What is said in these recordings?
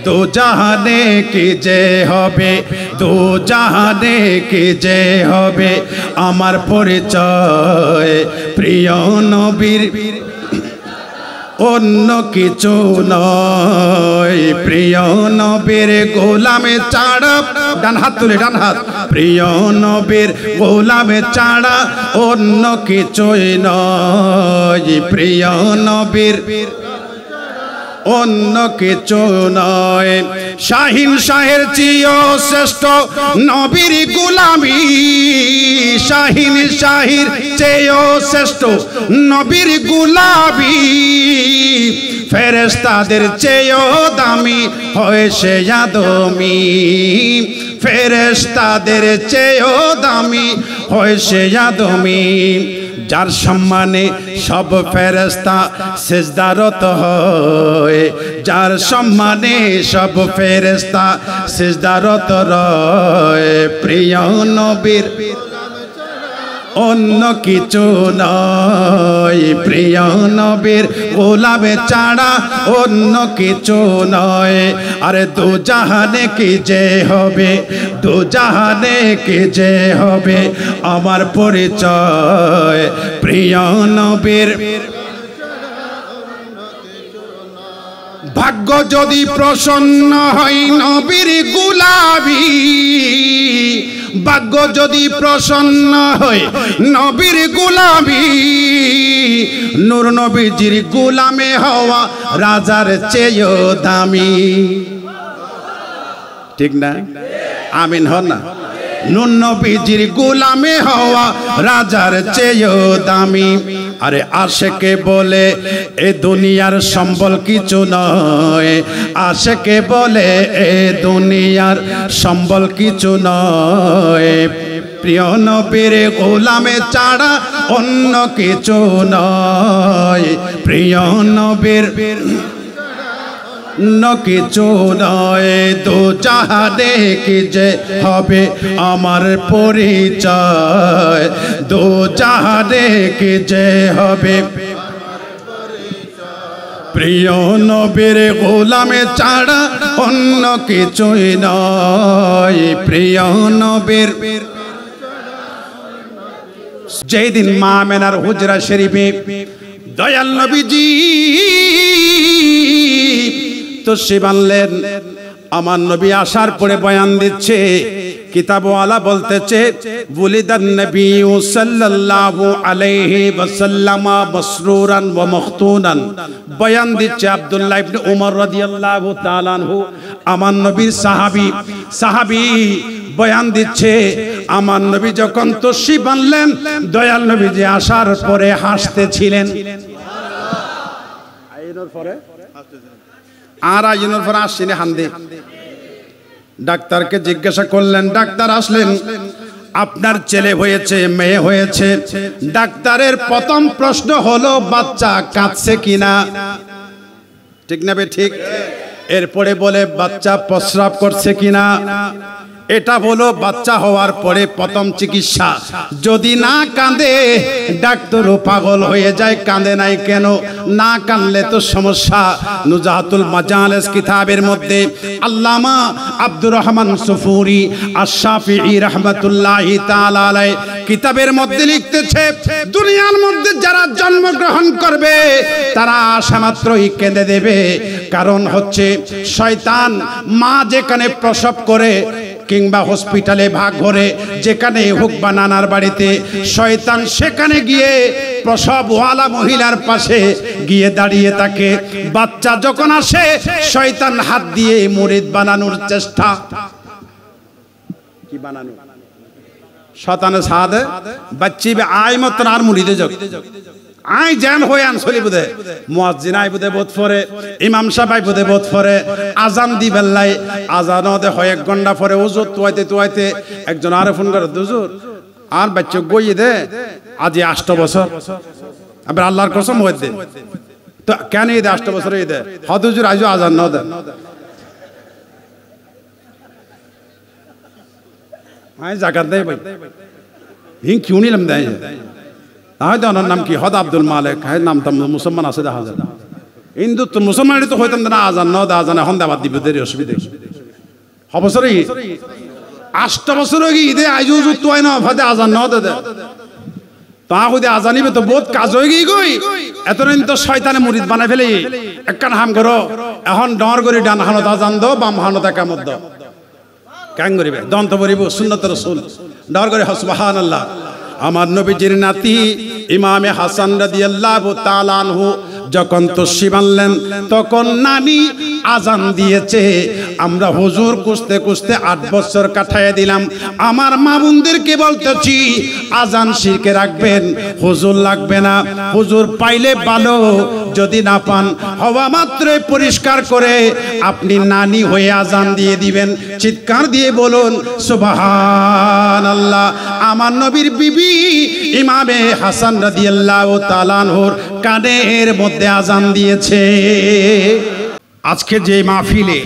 দু জাহানে কি যে হবে, দু জাহানে কি যে হবে আমার পরিচয় প্রিয় নবীর অন্য কিছু নয়। প্রিয় নবীর গোলামে ছাড়া, ডান হাত তুলে ডান হাত, প্রিয় নবীর গোলামে ছাড়া অন্য কিছুই নয়। প্রিয় নবীর অন্য কিছু নয়। শাহিন শাহের চেয়েও শ্রেষ্ঠ নবীর গোলামি, শাহিন শাহির চেয়েও শ্রেষ্ঠ নবীর গোলামি। ফেরেশতাদের চেয়েও দামি হয় সে আদমি, ফেরেশতাদের চেয়েও দামি হয় সে আদমি। যার সম্মানে সব ফেরেশতা সিজদারত হয়, যার সম্মানে সব ফেরেশতা সিজদারত রয়। প্রিয় নবীর অন্য কিছু নয়, প্রিয় নবীর গোলামে ছাড়া অন্য কিছু নয়। আরে দু জাহানে কি যে হবে, দু জাহানে কি যে হবে আমার পরিচয় প্রিয় নবীর। ভাগ্য যদি প্রসন্ন হয় নবীর গোলামি, ভাগ্য যদি প্রসন্ন হয় নবীর গোলামি। নূর নবীজির গোলামে হওয়া রাজার চেয়েও দামি, ঠিক না? আমিন হন না? নূর নবীজির গোলামে হওয়া রাজার চেয়েও দামি। আরে আশেকে বলে এ দুনিয়ার সম্বল কিছু নয়, আশেকে বলে এ দুনিয়ার সম্বল কিছু নয়। প্রিয় নবীর গোলামে ছাড়া অন্য কিছু নয়, প্রিয় নবীর অন্য কিছু নয়। দু জাহানে কি যে হবে আমার পরিচয়, দু জাহানে কি যে হবে প্রিয় নবীর গোলামে ছাড়া অন্য কিছুই নয়। প্রিয় নবীর যেই দিন মা আমেনার হুজরা শরীফে দয়াল নবীজি তো সে বানলেন, আমার নবী আসার পরে বয়ান দিচ্ছে। কিতাবওয়ালা বলতেছে বুলিদান নবী সাল্লাল্লাহু আলাইহি ওয়াসাল্লাম মাসরুরান ওয়া মাখতুনান। বয়ান দিচ্ছে আব্দুল্লাহ ইবনে উমর রাদিয়াল্লাহু তাআলা আনহু, আমার নবীর সাহাবী বয়ান দিচ্ছে আমার নবী যখন তশরিফ আনলেন দয়াল নবীজি আসার পরে হাসতেছিলেন। আইনোর পরে আর আইনোর পরে আসছেন হান্দে। ডাক্তারকে জিজ্ঞাসা করলেন, ডাক্তার আসলেন, আপনার ছেলে হয়েছে মেয়ে হয়েছে? ডাক্তারের প্রথম প্রশ্ন হলো বাচ্চা কাঁদছে কিনা, ঠিক না? ঠিক। এরপরে বলে বাচ্চা প্রস্রাব করছে কিনা। এটা হলো বাচ্চা হওয়ার পরে প্রথম চিকিৎসা। যদি না কাঁদে ডাক্তারও পাগল হয়ে যায়, কাঁদে নাই কেন? না কাঁদলে তো সমস্যা। নুজাহাতুল মাজালিস কিতাবের মধ্যে আল্লামা আব্দুর রহমান সুফুরি আশ-শাফিঈ রাহমাতুল্লাহি তাআলা আলাইহি কিতাবের মধ্যে লিখতেছে, দুনিয়ার মধ্যে যারা জন্মগ্রহণ করবে তারা আশা মাত্রই কেঁদে দেবে। কারণ হচ্ছে শয়তান মা যেখানে প্রসব করে কিংবা হসপিটালে ভাগ ঘরে যেখানে হোক বা নানার বাড়িতে, শয়তান সেখানে গিয়ে প্রসবওয়ালা মহিলার পাশে গিয়ে দাঁড়িয়ে থাকে। বাচ্চা যখন আসে শয়তান হাত দিয়ে মুরিদ বানানোর চেষ্টা। কি বানানো? শয়তানের সাথে বাচ্চি আয় মত আর মুরিদে যাক আই জান হয়ে আনসলি বুদে মুয়াজ্জিন আই বুদে বোধ পরে, ইমাম সাহেব আই বুদে বোধ পরে, আজান দি বেল্লাই আজান দে হয় 1 ঘন্টা পরে ওজুর তুয়াইতে একজন আরে ফোন করে, হুজুর আর বাচ্চা গই দে আজি 8 বছর, আবার আল্লাহর কসম হই দে। তো কেন এই 8 বছর এই দে হদ হুজুর আজও আজান ন দে। আই জাকাত দেই ভাই হিং কিউ নিলাম দেয়। হয়তো ওনার নাম কি হদ আব্দুল মালিক, হ্যাঁ নামটা মুসলমান আছে দেখা যায়। হিন্দু তো মুসলমানের তো হইতাম না আজান ন আজান এখন দাবাদ দিব দেরি অসুবিধা অবসরে 8 বছর কি ঈদে আইজু তো হয় না ফাদে আজান ন দে তা হইতে আজানিবে তো বহুত কাজ হয়ে গই গই এতদিন তো শয়তানে মুরিদ বানাই ফেলে একখান হাম করো এখন ডর করি ডান হানত আজান দো বাম হানত একামত দো কেন করিবে দন্ত পড়িব সুন্নত রাসূল ডর করে সুবহানাল্লাহ আমার নবীজির নাতি ইমামে হাসান রাদিয়াল্লাহু তাআলা আনহু যখন তসবি বানলেন তখন নানি আজান দিয়েছে আমরা হুজুর কুস্তে কুস্তে 8 বছর কাটায় দিলাম আমার মা বোনদেরকে বলতেছি আজান শিরকে রাখবেন হুজুর লাগবে না হুজুর পাইলে ভালো যদি না পান হওয়া মাত্রই পরিষ্কার করে আপনি নানি হয়ে আজান দিয়ে দিবেন চিৎকার দিয়ে বলুন সুবহানাল্লাহ আমার নবীর বিবি ইমামে হাসান রাদিয়াল্লাহু তাআলা আনহুর কানের মধ্যে আজান দিয়েছে আজকে যে মাহফিলে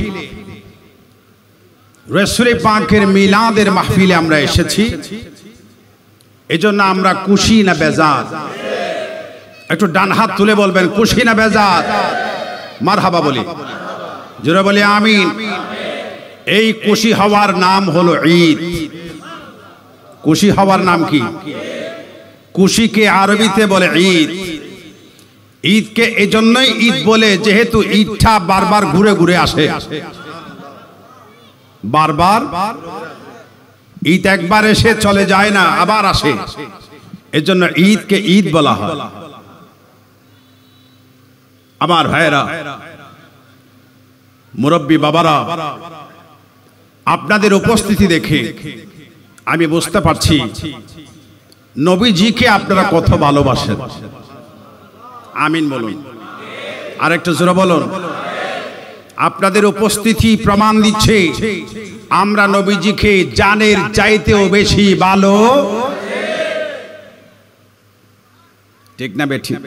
রাসূল পাকের মিলাদের মাহফিলে আমরা এসেছি এজন্য আমরা খুশি না বেজার একটু ডান হাত তুলে বলবেন খুশি না বেজার মারহাবা বলি জোরে বলি আমিন এই খুশি হওয়ার নাম হলো ঈদ খুশি হওয়ার নাম কি খুশিকে আরবিতে বলে ঈদ ঈদকে এজন্যই ঈদ বলে যেহেতু ঈদটা বারবার ঘুরে ঘুরে আসে বারবার ঈদ একবার এসে চলে যায় না আবার আসে এজন্য ঈদকে ঈদ বলা হয় আমার ভাইরা মুরব্বী বাবারা আপনাদের উপস্থিতি দেখে আমি বুঝতে পারছি নবীজিকে আপনারা কত ভালোবাসেন আমিন বলুন আরেকটু জোরে বলুন আপনাদের উপস্থিতি প্রমাণ দিচ্ছে আমরা নবীজিকে জানের চাইতেও বেশি ভালো ঠিক না বেঠিক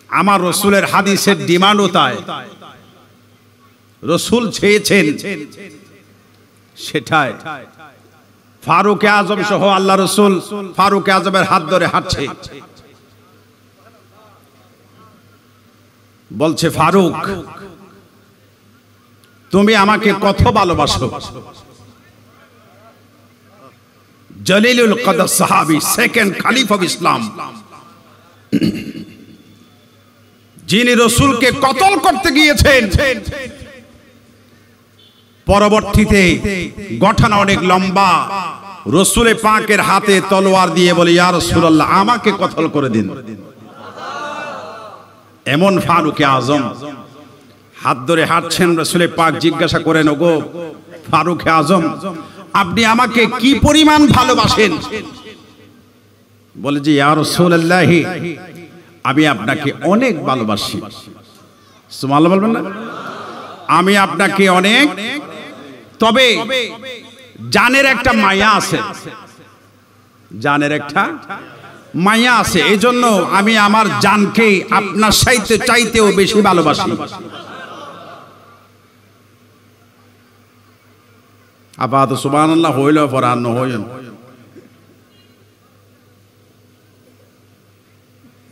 আমার রাসূলের হাদিসের ডিমান্ডও তাই রাসূল চেয়েছেন সেটাই ফারুক আজম সহ আল্লাহ রাসূল ফারুক আজমের হাত ধরে হাঁটছে বলছে ফারুক তুমি আমাকে কত ভালোবাসো জলিলুল কদর সাহাবী সেকেন্ড খলিফা অফ ইসলাম যিনি রাসূলকে কতল করতে গিয়েছেন পরবর্তীতে ঘটনা অনেক লম্বা রাসূল পাকের হাতে তলোয়ার দিয়ে বলে ইয়া রাসূলুল্লাহ আমাকে কতল করে দিন এমন ফারুক আজম হাত ধরে হাঁটছেন রাসূল পাক জিজ্ঞাসা করেন ওগো ফারুক আজম আপনি আমাকে কি পরিমাণ ভালোবাসেন বলে যে ইয়া রাসূলুল্লাহ আমি আপনাকে অনেক ভালোবাসি সুবহানাল্লাহ বলবেন না আমি আপনাকে অনেক তবে জানের একটা মায়া আছে জানের একটা মায়া আছে এজন্য আমি আমার জানকে আপনার চাইতেও বেশি ভালোবাসি আপাতত সুবহানাল্লাহ হইল পরান্ন হইল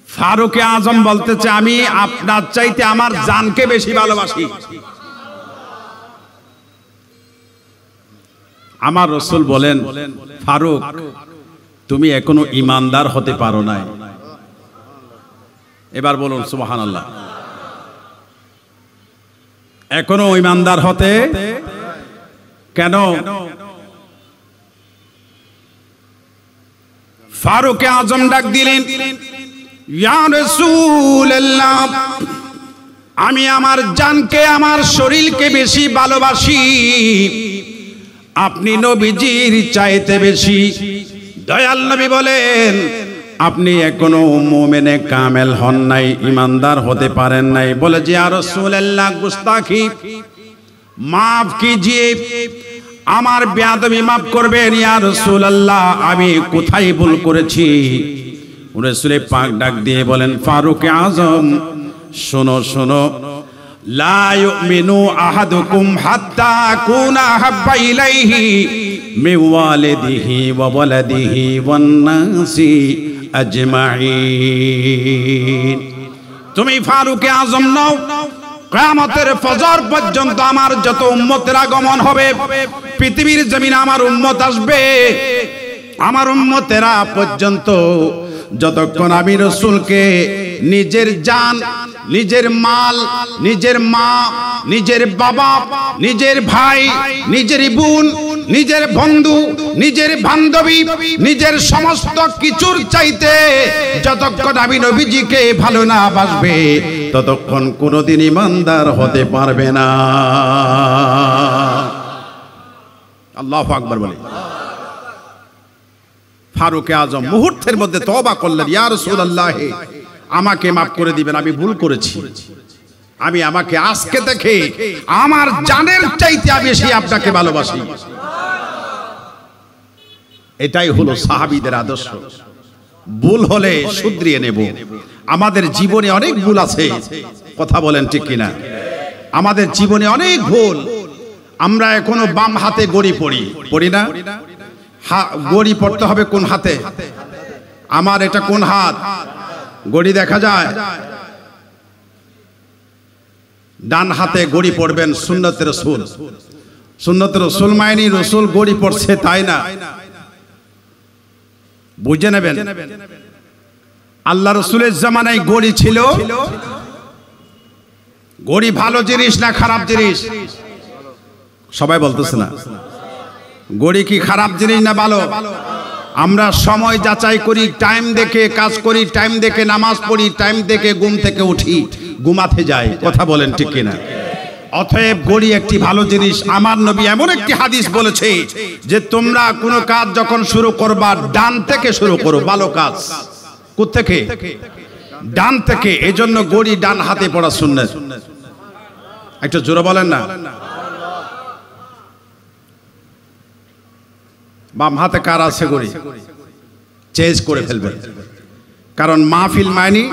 ফারুক আজম বলতেছে আমি আপনার চাইতে আমার জানকে বেশি ভালোবাসি আমার রাসূল বলেন ফারুক তুমি এখনো ঈমানদার হতে পারো নাই এবার বলুন সুবহানাল্লাহ এখনো ঈমানদার হতে কেন ফারুক আজম ডাক দিলেন ইয়া রাসূলুল্লাহ আমি আমার জানকে আমার শরীরকে বেশি ভালোবাসি আপনি নবীজির চাইতে বেশি দয়াল নবী বলেন আপনি এখনো মুমিনে কামেল হন নাই ঈমানদার হতে পারেন নাই বলে যে ইয়া রাসূলুল্লাহ গুস্তাখি মাফ কিজিয়ে আমার বেয়াদবি মাফ করবেন ইয়া রাসূলুল্লাহ আমি কোথায় ভুল করেছি রাসূল পাক ডাক দিয়ে বলেন ফারুক আজম শোনো শোনো লা ইউমিনু আহাদুকুম হাত্তা কুনা হাব্বা ইলাইহি মিন ওয়ালিদিহি ওয়া ওয়ালাদিহি ওয়ান নাসি আজমাইন তুমি ফারুকে আজম নও, কিয়ামতের ফজর পর্যন্ত আমার যত উম্মতের আগমন হবে, পৃথিবীর জমিনে আমার উম্মত আসবে, আমার উম্মতেরা পর্যন্ত যতক্ষণ আমি রাসূলকে নিজের জান, নিজের মাল, নিজের মা, নিজের বাবা, নিজের ভাই, নিজের বোন, নিজের বন্ধু, নিজের বান্ধবী, নিজের সমস্ত কিছুর চাইতে যতক্ষণ আমি নবীজিকে ভালো না বাসবে, ততক্ষণ কোনোদিন ঈমানদার হতে পারবে না। আল্লাহু আকবার বলে। ফারুকে আজম মুহূর্তের মধ্যে তওবা করলেন, ইয়া রাসূলুল্লাহ আমাকে মাফ করে দিবেন, আমি ভুল করেছি, আমাকে আজকে দেখে আমার জানের চাইতে আমি বেশি আপনাকে ভালোবাসি। এটাই হলো সাহাবীদের আদর্শ। ভুল হলে শুধরিয়ে নেব। আমাদের জীবনে অনেক ভুল আছে, কথা বলেন ঠিক কিনা? আমাদের জীবনে অনেক ভুল। আমরা এখনো বাম হাতে গড়ি পড়ি না? গড়ি পড়তে হবে কোন হাতে? আমার এটা কোন হাত? গড়ি দেখা যায়? ডান হাতে গড়ি পড়বেন, সুন্নতে রাসূল। সুন্নতে রাসূল মাইনি রাসূল গড়ি পড়ছে তাই না, বুঝে নেবেন। আল্লাহ রাসূলের জামানায় গড়ি ছিল। গড়ি ভালো জিনিস না খারাপ জিনিস? সবাই বলতেছে না। গড়ি কি খারাপ জিনিস না ভালো? আমরা সময় যাচাই করি, টাইম দেখে কাজ করি, টাইম দেখে নামাজ পড়ি, টাইম দেখে ঘুম থেকে উঠি, ঘুমাতে যাই, কথা বলেন ঠিক কিনা? অতএব গড়ি একটি ভালো জিনিস। আমার নবী এমন একটি হাদিস বলেছে যে তোমরা কোনো কাজ যখন শুরু করবা ডান থেকে শুরু করো, ভালো কাজ। কোথা থেকে? ডান থেকে। এজন্য গড়ি ডান হাতে পড়া সুন্নাত। একটু জোরে বলেন না। বাম হাতে কার আছে গড়ি? চেঞ্জ করে ফেলবেন। কারণ মাহফিল মানি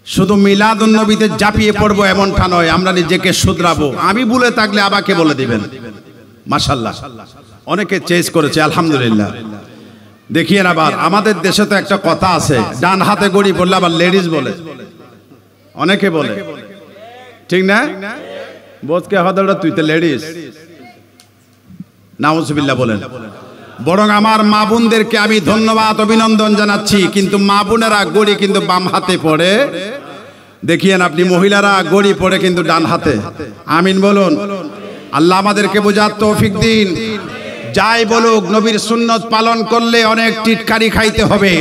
শুধু মিলাদুন নবীতে জাপিয়ে পড়বো এমনটা নয়, আমরা নিজেকে শুধরাবো। আমি ভুলে থাকলে আমাকে বলে দিবেন। মাশাআল্লাহ, অনেকে চেঞ্জ করেছে, আলহামদুলিল্লাহ। দেখিয়েন আবার আমাদের দেশে তো একটা কথা আছে, ডান হাতে গড়ি পড়লে আবার লেডিস বলে, অনেকে বলে, ঠিক না? বোধকে হদড়া তুই তো লেডিস, নাউজুবিল্লাহ বলেন। বরং আমার মা বোনদেরকে আমি ধন্যবাদ অভিনন্দন জানাচ্ছি, কিন্তু মা বোনেরা গড়ি কিন্তু বাম হাতে পড়ে। দেখিয়েন আপনি মহিলারা গড়ি পড়ে কিন্তু ডান হাতে। আমিন বলুন। আল্লাহ আমাদেরকে বোঝার তৌফিক দিন। যাই বলুক, নবীর সুন্নত পালন করলে অনেক টিটকারি খাইতে হবে,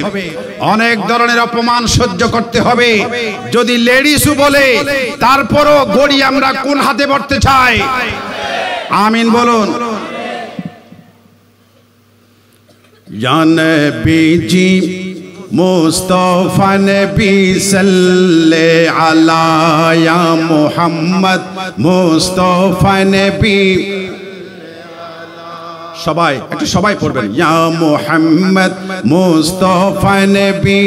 অনেক ধরনের অপমান সহ্য করতে হবে। যদি লেডিসও বলে তারপরও গড়ি আমরা কোন হাতে পড়তে চাই? আমিন বলুন। या नबी जी मुस्तफा नबी सल्ले अला या मुहम्मद मुस्तफा नबी। সবাই একটু সবাই পড়বেন, ইয়া মুহাম্মদ মুস্তফা নবী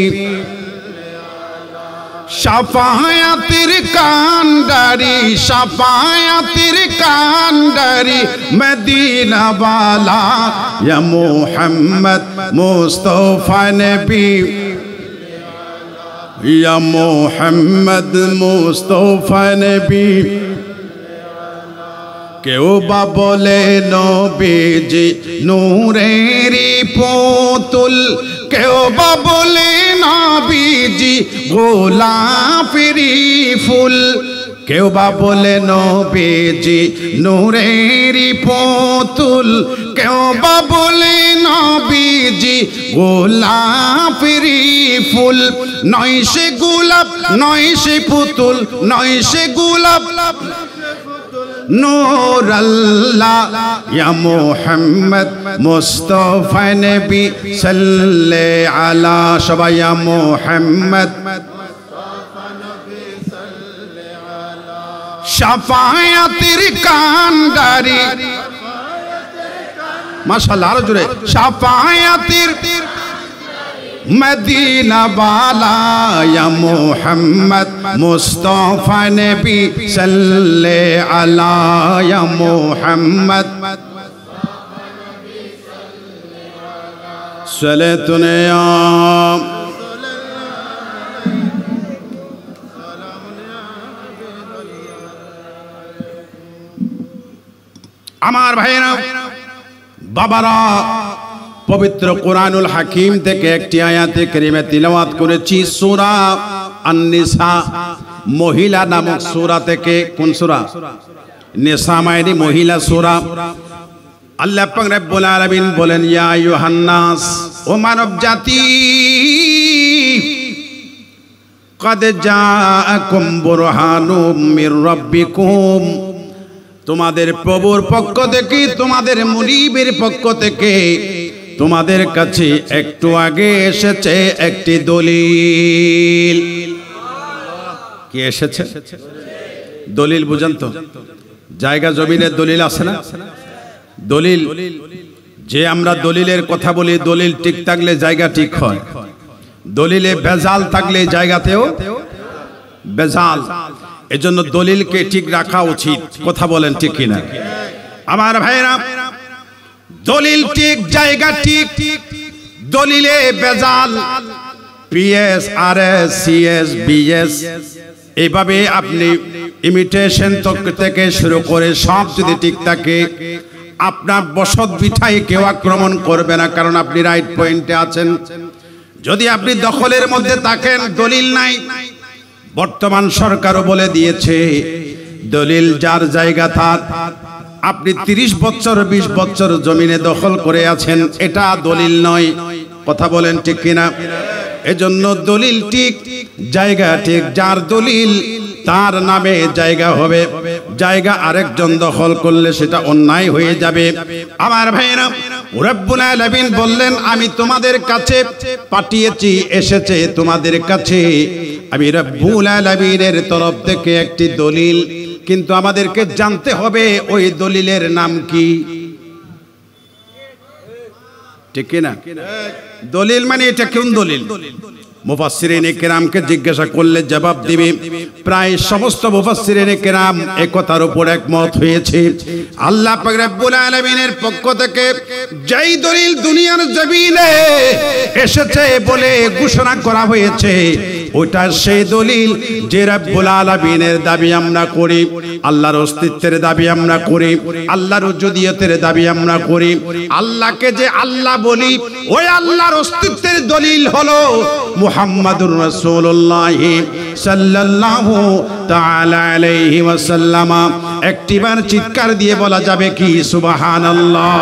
শাফায়াতের কান্ডারি, শাফায়াতের কান্ডারি মদিনা वाला या मुहम्मद मुस्तफा नबी या मुहम्मद मुस्तफा नबी। কেউ বা বলে নবীজি নূরেরই পুতুল, কেউ বা বলে নবীজি গোলাপেরই ফুল, কেউ বা বলে নবীজি নূরেরই পুতুল, কেউ বা বলে নবীজি গোলাপেরই ফুল। নয় সে গোলাপ নয় সে পুতুল, নয় সে গোলাপ নূর আল্লাহ ইয়া মুহাম্মদ মুস্তফা নবী সাল্লে আলা। সবাই ইয়া মুহাম্মদ শাফায়াতের কান্ডারি, মাশাআল্লাহ আরো জোরে, শাফায়াতের मदीना वाला या मुहम्मद मुस्तफा नबी सल्ले अला या मुहम्मद सल्लतुने আমার ভাইরা বাবারা, পবিত্র কোরআনুল হাকিম থেকে একটি আয়াতে কারিমা তিলাওয়াত করেছি, সূরা আন-নিসা মহিলা নামক সূরা থেকে। কোন সূরা? নিসা মানে মহিলা সূরা। আল্লাহ পাক রব্বুল আলামিন বলেন, ইয়া আইয়ুহান নাস, ও মানব জাতি, কদ জাআকুম বুরহানুম মির রাব্বিকুম, তোমাদের প্রভুর পক্ষ থেকে, তোমাদের মুনিবের পক্ষ থেকে তোমাদের কাছে একটু আগে এসেছে একটি দলিল। কি এসেছে? দলিল বুঝেন তো? জায়গা জমিনের দলিল আছে না? দলিল, যে আমরা দলিলের কথা বলি, দলিল ঠিক থাকলে জায়গা ঠিক হয়, দলিলে ভেজাল থাকলে জায়গাতেও ভেজাল। এজন্য দলিলকে ঠিক রাখা উচিত। কথা বলেন ঠিক কিনা? আমার ভাইরা, দলিল ঠিক, জায়গা ঠিক, দলিলে ভেজাল, পিএস, আরএস, সিএস, বিএস, এইভাবে আপনি ইমিটেশন থেকে শুরু করে সব যদি ঠিক থাকে, আপনার বসত ভিটায় কেউ আক্রমণ করবে না, কারণ আপনি রাইট পয়েন্টে আছেন। যদি আপনি দখলের মধ্যে থাকেন, দলিল নাই, বর্তমান সরকারও বলে দিয়েছে দলিল যার জায়গা থাক। আপনি 30 বছর 20 বছর জমিনে দখল করে আছেন, এটা দলিল নয়। কথা বলেন ঠিক কিনা? এজন্য দলিল ঠিক, জায়গা ঠিক, যার দলিল তার নামে জায়গা হবে। জায়গা আরেকজন দখল করলে সেটা অন্যায় হয়ে যাবে। আমার ভাইরা, রব্বুল আলামিন বললেন, আমি তোমাদের কাছে পাঠিয়েছি, এসেছে তোমাদের কাছে আমি রব্বুল আলামিনের তরফ থেকে একটি দলিল, কিন্তু আমাদেরকে জানতে হবে ওই দলিলের নাম কি। ঠিক কিনা? দলিল মানে এটা কোন দলিল? মুফাসসিরিনে কেরামকে জিজ্ঞাসা করলে জবাব দিবে, প্রায় সমস্ত মুফাসসিরিনে কেরাম একতার উপর একমত হয়েছে। আল্লাহ পাক রব্বুল আলামিনের পক্ষ থেকে যেই দলিল দুনিয়ার জমিনে এসেছে বলে ঘোষণা করা হয়েছে, ওটা সেই দলিল যে রব্বুল আলামিনের দাবি আমরা করি, আল্লাহর অস্তিত্বের দাবি আমরা করি, আল্লাহর উজুদিয়তের দাবি আমরা করি। আল্লাহকে যে আল্লাহ বলি, ওই আল্লাহর অস্তিত্বের দলিল হলো মুহাম্মাদুর রাসূলুল্লাহ সাল্লাল্লাহু তাআলা আলাইহি ওয়াসাল্লাম। একটিবার চিৎকার দিয়ে বলা যাবে কি সুবহানাল্লাহ?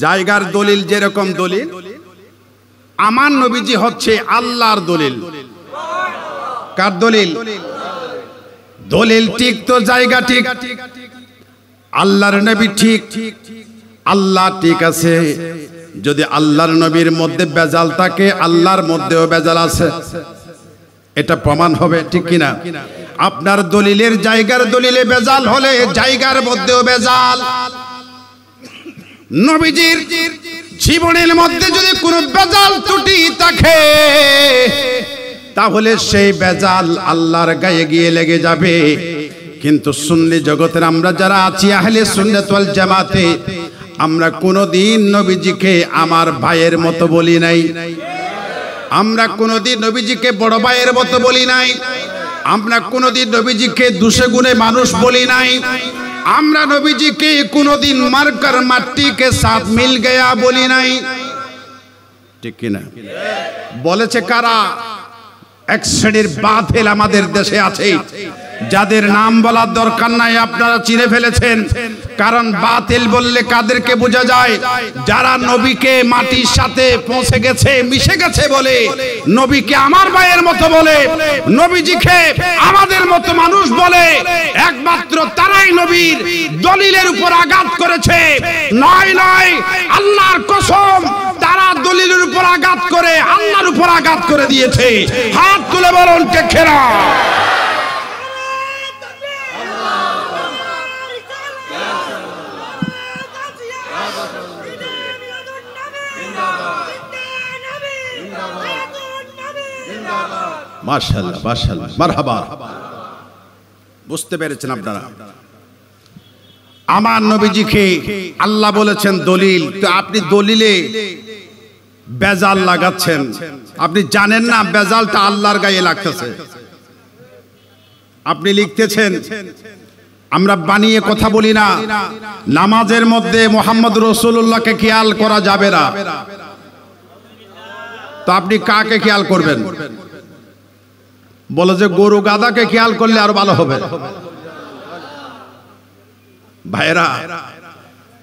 জায়গার দলিল যেরকম দলিল, আমার নবীজি হচ্ছে আল্লাহর দলিল। কার দলিল? দলিল ঠিক তো জায়গা ঠিক, আল্লাহর নবী ঠিক, আল্লাহ ঠিক আছে। যদি আল্লাহর নবীর মধ্যে বেজাল থাকে, আল্লাহর মধ্যেও বেজাল আছে, এটা প্রমাণ হবে। ঠিক কিনা? আপনার দলিলের জায়গার দলিলে বেজাল হলে জায়গার মধ্যেও বেজাল। নবীজির জীবনের মধ্যে যদি কোনো বেজাল ত্রুটি থাকে, তাহলে সেই বেজাল আল্লাহর গায়ে গিয়ে লেগে যাবে। কিন্তু সুন্নি জগতের আমরা যারা আছি, আহলে সুন্নাত ওয়াল জামাতে, আমরা কোনোদিন নবীজিকে আমার ভাইয়ের মতো বলি নাই, আমরা কোনোদিন নবীজিকে বড় ভাইয়ের মতো বলি নাই, আমরা কোনোদিন নবীজিকে দুষে গুণে মানুষ বলি নাই, আমরা নবীজিকে কোনোদিন মারকার মাটি কে সাথ মিল গয়া বলি নাই। ঠিক কিনা? বলেছে কারা? এক শ্রেণীর বাতিল আমাদের দেশে আছে, যাদের নাম বলার দরকার নাই, আপনারা চিনে ফেলেছেন। কারণ বাতিল বললে কাদেরকে বোঝা যায়? যারা নবীকে মাটির সাথে পৌঁছে গেছে, মিশে গেছে বলে, নবীকে আমার ভাইয়ের মতো বলে, নবীজিকে আমাদের মতো মানুষ বলে, একমাত্র তারাই নবীর দলিলের উপর আঘাত করেছে। নয় নয়, আল্লাহর কসম, তারা দলিলের উপর আঘাত করে আল্লাহর উপর আঘাত করে দিয়েছে। হাত তুলে বলুন কে খেরা? মাশাআল্লাহ, মাশাআল্লাহ, মারহাবা। বুঝতে পেরেছেন আপনারা? আমার নবীজিকে আল্লাহ বলেছেন দলিল, তো আপনি দলিলে বেজাল লাগাচ্ছেন। আপনি জানেন না বেজালটা আল্লাহর গায়ে লাগতেছে। আপনি লিখতেছেন, আমরা বানিয়ে কথা বলি না, নামাজের মধ্যে মুহাম্মদ রাসূলুল্লাহকে খেয়াল করা যাবে না। তো আপনি কাকে খেয়াল করবেন? বলে যে গরু গাধাকে খেয়াল করলে আরো ভালো হবে। ভাইরা,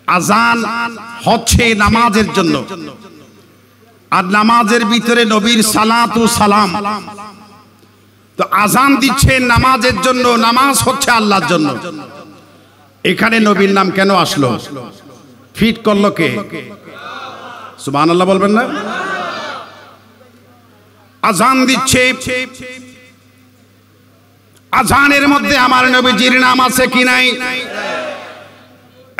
আজান হচ্ছে নামাজের জন্য, আর নামাজের ভিতরে নবীর সালাতু সালাম। তো আজান দিচ্ছে নামাজের জন্য, নামাজ হচ্ছে আল্লাহর জন্য। এখানে নবীর নাম কেন আসলো? ফিট করলো কে? সুবহানাল্লাহ বলবেন না? আজান দিচ্ছে, আজানের মধ্যে আমার নবীজির নাম আছে কি নাই?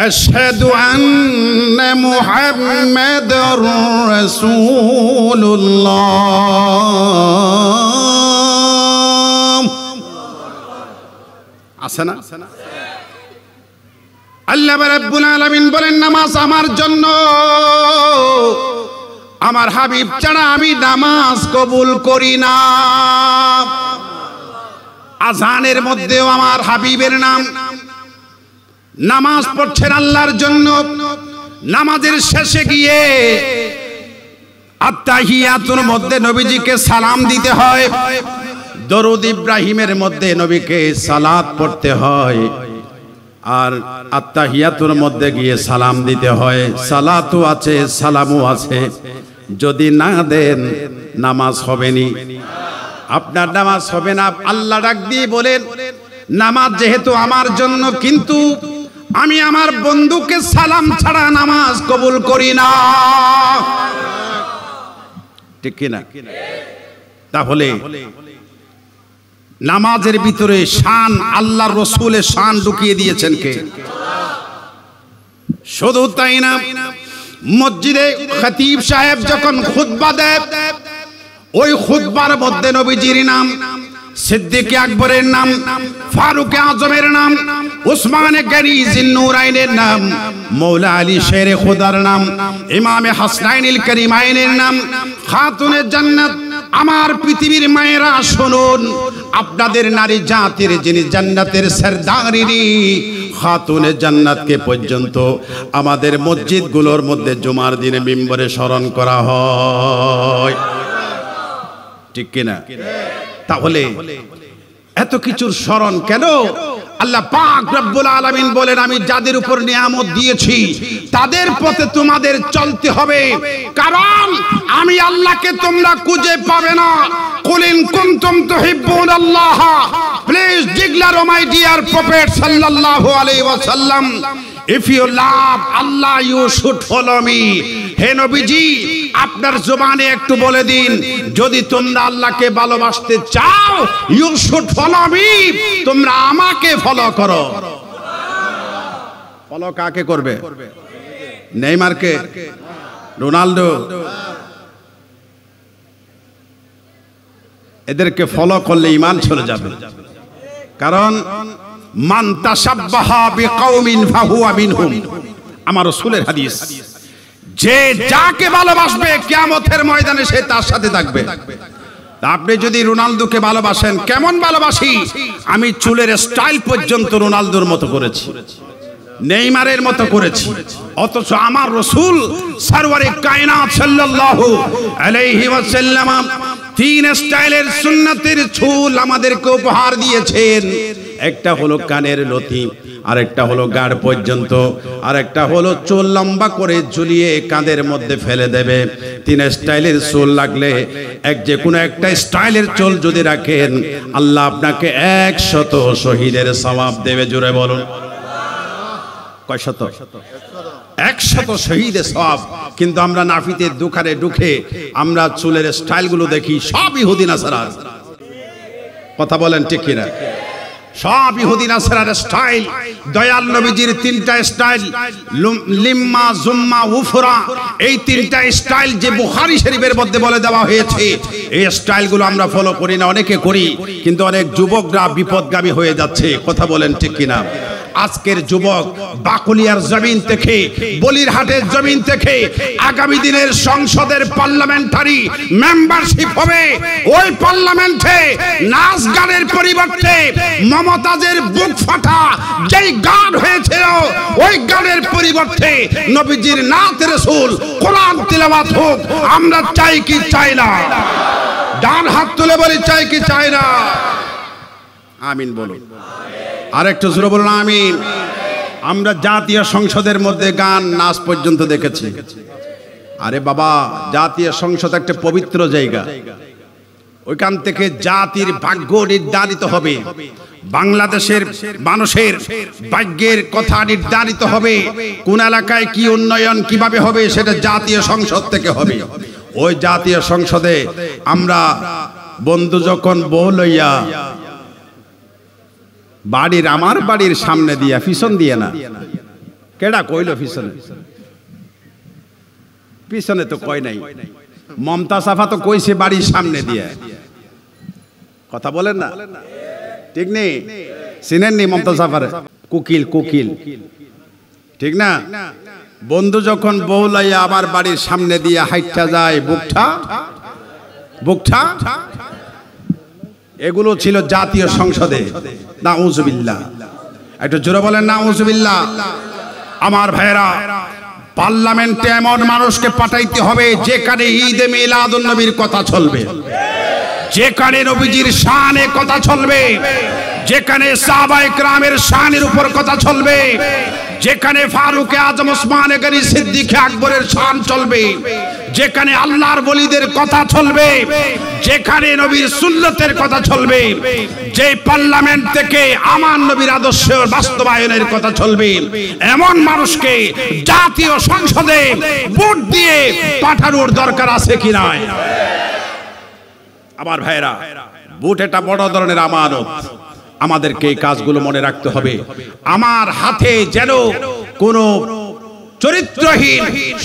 আশহাদু আন্না মুহাম্মাদুর রাসূলুল্লাহ আছে না? আল্লাহ রাব্বুল আলামিন বলেন, নামাজ আমার জন্য, আমার হাবিব ছাড়া আমি নামাজ কবুল করি না। আজানের মধ্যেও আমার হাবিবের নাম। নামাজ পড়ছেন আল্লাহর জন্য, নামাজের শেষে গিয়ে আত্তাহিয়াতুর মধ্যে নবীজিকে সালাম দিতে হয়, দরুদ ইব্রাহিমের মধ্যে নবীকে সালাত পড়তে হয়, আর আত্তাহিয়াতুর মধ্যে গিয়ে সালাম দিতে হয়। সালাতও আছে, সালামও আছে। যদি না দেন নামাজ হবে নি, আপনার নামাজ হবে না। আল্লাহ ডাক দিয়ে বলেন, নামাজ যেহেতু আমার জন্য, কিন্তু আমি আমার বন্ধুকে সালাম ছাড়া নামাজ কবুল করি না। ঠিক কিনা? তাহলে নামাজের ভিতরে শান, আল্লাহর রাসূলের শান ঢুকিয়ে দিয়েছেন কে? শুধু তাই না, মসজিদে খতিব সাহেব যখন খুতবা দেয়, ওই খুতবার মধ্যে নবীজির নাম, সিদ্দিক আকবরের নাম, ফারুক আজমের নাম, উসমান গনি জিন্নুরাইনের নাম, মৌলা আলী শেরে খুদার নাম, ইমামে হাসনাইনুল করিমাইনের নাম, খাতুনে জান্নাত। আমার পৃথিবীর মায়েরা শুনুন, আপনাদের নারী জাতির যিনি জান্নাতের সরদারিনী খাতুনে জান্নাতকে পর্যন্ত আমাদের মসজিদগুলোর মধ্যে জুমার দিনে মিম্বরে স্মরণ করা হয়। ঠিক কিনা? তাহলে এত কিছুর স্মরণ কেন? আল্লাহ পাক রব্বুল আলামিন বলেন, আমি যাদের উপর নিয়ামত দিয়েছি তাদের পথে তোমাদের চলতে হবে, কারণ আমি আল্লাহকে তোমরা খুঁজে পাবে না। কুল ইন কুনতুম তুহিব্বুনাল্লাহ, please declare o my dear prophet সাল্লাল্লাহু আলাইহি ওয়াসাল্লাম, if you love Allah you should follow me। হে নবীজি, আপনার জবানে একটু বলে দিন, যদি তোমরা আল্লাহকে ভালোবাসতে চাও, you should follow me, তোমরা আমাকে ফলো করো। ফলো কাকে করবে? নেইমারকে? রোনাল্ডো? এদেরকে ফলো করলে ঈমান চলে যাবে। কারণ মান তাশাব্বাহা বিকাউমিন ফাহুয়া মিনহুম, আমার রাসূলের হাদিস। যে যাকে ভালোবাসবে কিয়ামতের ময়দানে সে তার সাথে থাকবে। আপনি যদি রোনালদোকে ভালোবাসেন, কেমন ভালোবাসি? আমি চুলের স্টাইল পর্যন্ত রোনালদোর মতো করেছি, নেইমারের মতো করেছি, অথচ আমার রাসূল সরওয়ারে কায়নাত সাল্লাল্লাহু আলাইহি ওয়াসাল্লাম তিন স্টাইলের সুন্নতের চুল আমাদেরকে উপহার দিয়েছেন। একটা হলো কানের লতি, আরেকটা হলো গাড় পর্যন্ত, আরেকটা হলো চুল লম্বা করে ঝুলিয়ে কাঁধের মধ্যে ফেলে দেবে। তিন স্টাইলের চুল লাগলে যে কোনো একটা স্টাইলের চুল যদি রাখেন, আল্লাহ আপনাকে 100 শহীদের সওয়াব দেবে। জোরে বলুন, কয় শত? 100 শহীদের সওয়াব। কিন্তু আমরা নাফিতে দোকানে ঢুকে আমরা চুলের স্টাইলগুলো দেখি, সব ইহুদি নাসারার। কথা বলেন ঠিক কিনা? সব ইহুদি নাসারার স্টাইল। দয়াল নবীজির 3টা স্টাইল, লিম্মা, জুম্মা, উফরা, এই 3টা স্টাইল যে বুখারী শরীফের মধ্যে বলে দেওয়া হয়েছে, এই স্টাইলগুলো আমরা ফলো করি না। অনেকে করি, কিন্তু অনেক যুবকরা বিপদগামী হয়ে যাচ্ছে। কথা বলেন ঠিক কিনা? আজকের যুবক বাকুলিয়ার জমিন থেকে, বলিরহাটের জমিন থেকে আগামী দিনের সংসদের পার্লামেন্টারি মেম্বারশিপ হবে। ওই পার্লামেন্টে নাচ গানের পরিবর্তে মমতাজের বুক ফাটা যেই গান হয়েছিল, ওই গানের পরিবর্তে নবীজির নাত রাসূল কোরআন তিলাওয়াত হোক। আমরা চাই কি চাই না? ডান হাত তুলে বলি চাই কি চাই না? আমিন বলুন। আর একটু জোরে বলুন আমিন। আমরা জাতীয় সংসদের মধ্যে গান নাচ পর্যন্ত দেখেছি। আরে বাবা, জাতীয় সংসদ একটা পবিত্র জায়গা। ওইখান থেকে জাতির ভাগ্য নির্ধারিত হবে, বাংলাদেশের মানুষের ভাগ্যের কথা নির্ধারিত হবে। কোন এলাকায় কি উন্নয়ন কিভাবে হবে সেটা জাতীয় সংসদ থেকে হবে। ওই জাতীয় সংসদে আমরা বন্ধু যখন বউ লইয়া বাড়ির, আমার বাড়ির সামনে দিয়া, পিছন দিয়ে না, কেডা কইল পিছনে? পিছনে তো কয় নাই, মমতা সাফা তো কইছে বাড়ির সামনে দিয়ে। কথা বলেন না, ঠিক নেই? চিনেননি মমতা সাফারে? কুকিল, কুকিল, ঠিক না? বন্ধু যখন বউ লাইয়া আমার বাড়ির সামনে দিয়ে হাইটটা যায়, বুকটা বুকটা, এগুলো ছিল জাতীয় সংসদে। নাউজুবিল্লাহ। একটু জোরে বলেন নাউজুবিল্লাহ। আমার ভাইরা, পার্লামেন্টে এমন মানুষকে পাঠাইতে হবে যেখানে ঈদে মিলাদুন নবীর কথা চলবে, যেখানে নবীজির শানে কথা চলবে, যেখানে সাহাবায়ে কেরামের শানের উপর কথা চলবে, যেখানে ফারুক আজম, ওসমান গনি, সিদ্দিক আকবরের শান চলবে, যেখানে আল্লাহর ওলিদের কথা চলবে, যেখানে নবীর সুন্নতের কথা চলবে, যে পার্লামেন্ট থেকে আমার নবীর আদর্শ বাস্তবায়নের কথা চলবে, এমন মানুষকে জাতীয় সংসদে ভোট দিয়ে পাঠানোর দরকার আছে কি নাই? আমার ভাইরা, ভোট এটা বড় ধরনের আমানত। আমাদেরকে এই কাজগুলো মনে রাখতে হবে। আমার হাতে যেন কোনো চরিত্রহীন,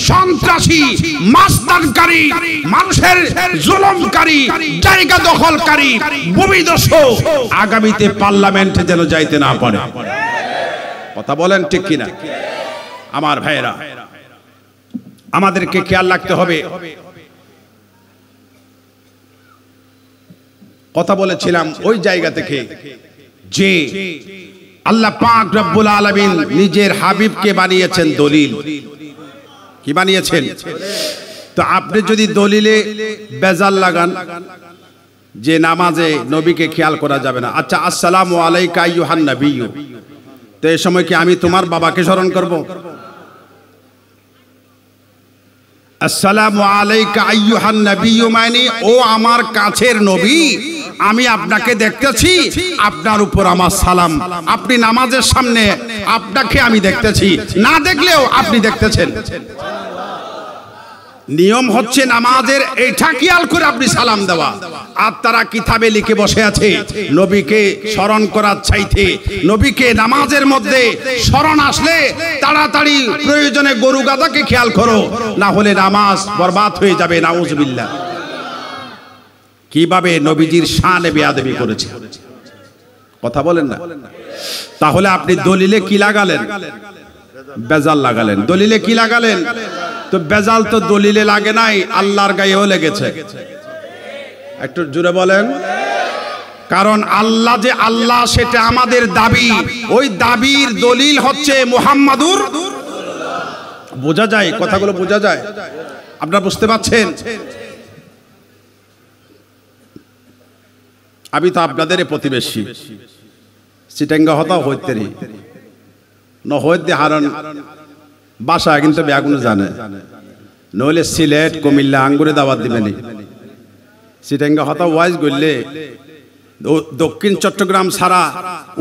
সন্ত্রাসী, মাস্তানকারী, মানুষের জুলুমকারী, জায়গা দখলকারী, ভূমিদস্যু আগামীতে পার্লামেন্টে যেন যাইতে না পারে। কথা বলেন ঠিক কিনা? আমার ভাইরা, আমাদেরকে খেয়াল রাখতে হবে। কথা বলেছিলাম ওই জায়গা থেকে যে আল্লাহ পাক রব্বুল আলামিন নিজের হাবিবকে বানিয়েছেন দলিল। কি বানিয়েছেন? তো আপনি যদি দলিলে বেজাল লাগান যে নামাজে নবীকে খেয়াল করা যাবে না, আচ্ছা আসসালামু আলাইকা আইয়ুহান নবিয়্যু, তো এই সময় কি আমি তোমার বাবাকে স্মরণ করব? আসসালামু আলাইকা আইয়ুহান নবিয়্যু মানে ও আমার কাছের নবী, আমি আপনাকে দেখতেছি, আপনার উপর আমার সালাম। আপনি নামাজের সামনে, আপনাকে আমি দেখতেছি, না দেখলেও আপনি দেখতেছেন। নিয়ম হচ্ছে নামাজের এইটা খেয়াল করে আপনি সালাম দেওয়া। আর তারা কিতাবে লিখে বসে আছে নবীকে স্মরণ করার চাইতে, নবীকে নামাজের মধ্যে স্মরণ আসলে তাড়াতাড়ি প্রয়োজনে গরু গাদাকে খেয়াল করো, না হলে নামাজ বরবাদ হয়ে যাবে। নাউজুবিল্লাহ। কিভাবে নবীজির শানে বেয়াদবি করেছে, কথা বলেন না? তাহলে আপনি দলিলে কি লাগালেন? বেজাল লাগালেন। দলিলে কি লাগালেন? তো বেজাল তো দলিলে লাগে নাই, আল্লাহর গায়েও লেগেছে। একটু জোরে বলেন। কারণ আল্লাহ যে আল্লাহ সেটা আমাদের দাবি, ওই দাবির দলিল হচ্ছে মুহাম্মাদুর। বোঝা যায়? কথাগুলো বোঝা যায়? আপনারা বুঝতে পারছেন? আমি তো আপনাদের প্রতিবেশী, চিটাঙ্গা হতাও হইতেরি ন হইতে হারণ বাসা কিন্তু বেগুন জানে, নইলে সিলেট, কুমিল্লা আঙ্গুরে দাওয়াত দিবেনি। চিটাঙ্গা হতা ওয়াইজ করলে দক্ষিণ চট্টগ্রাম ছাড়া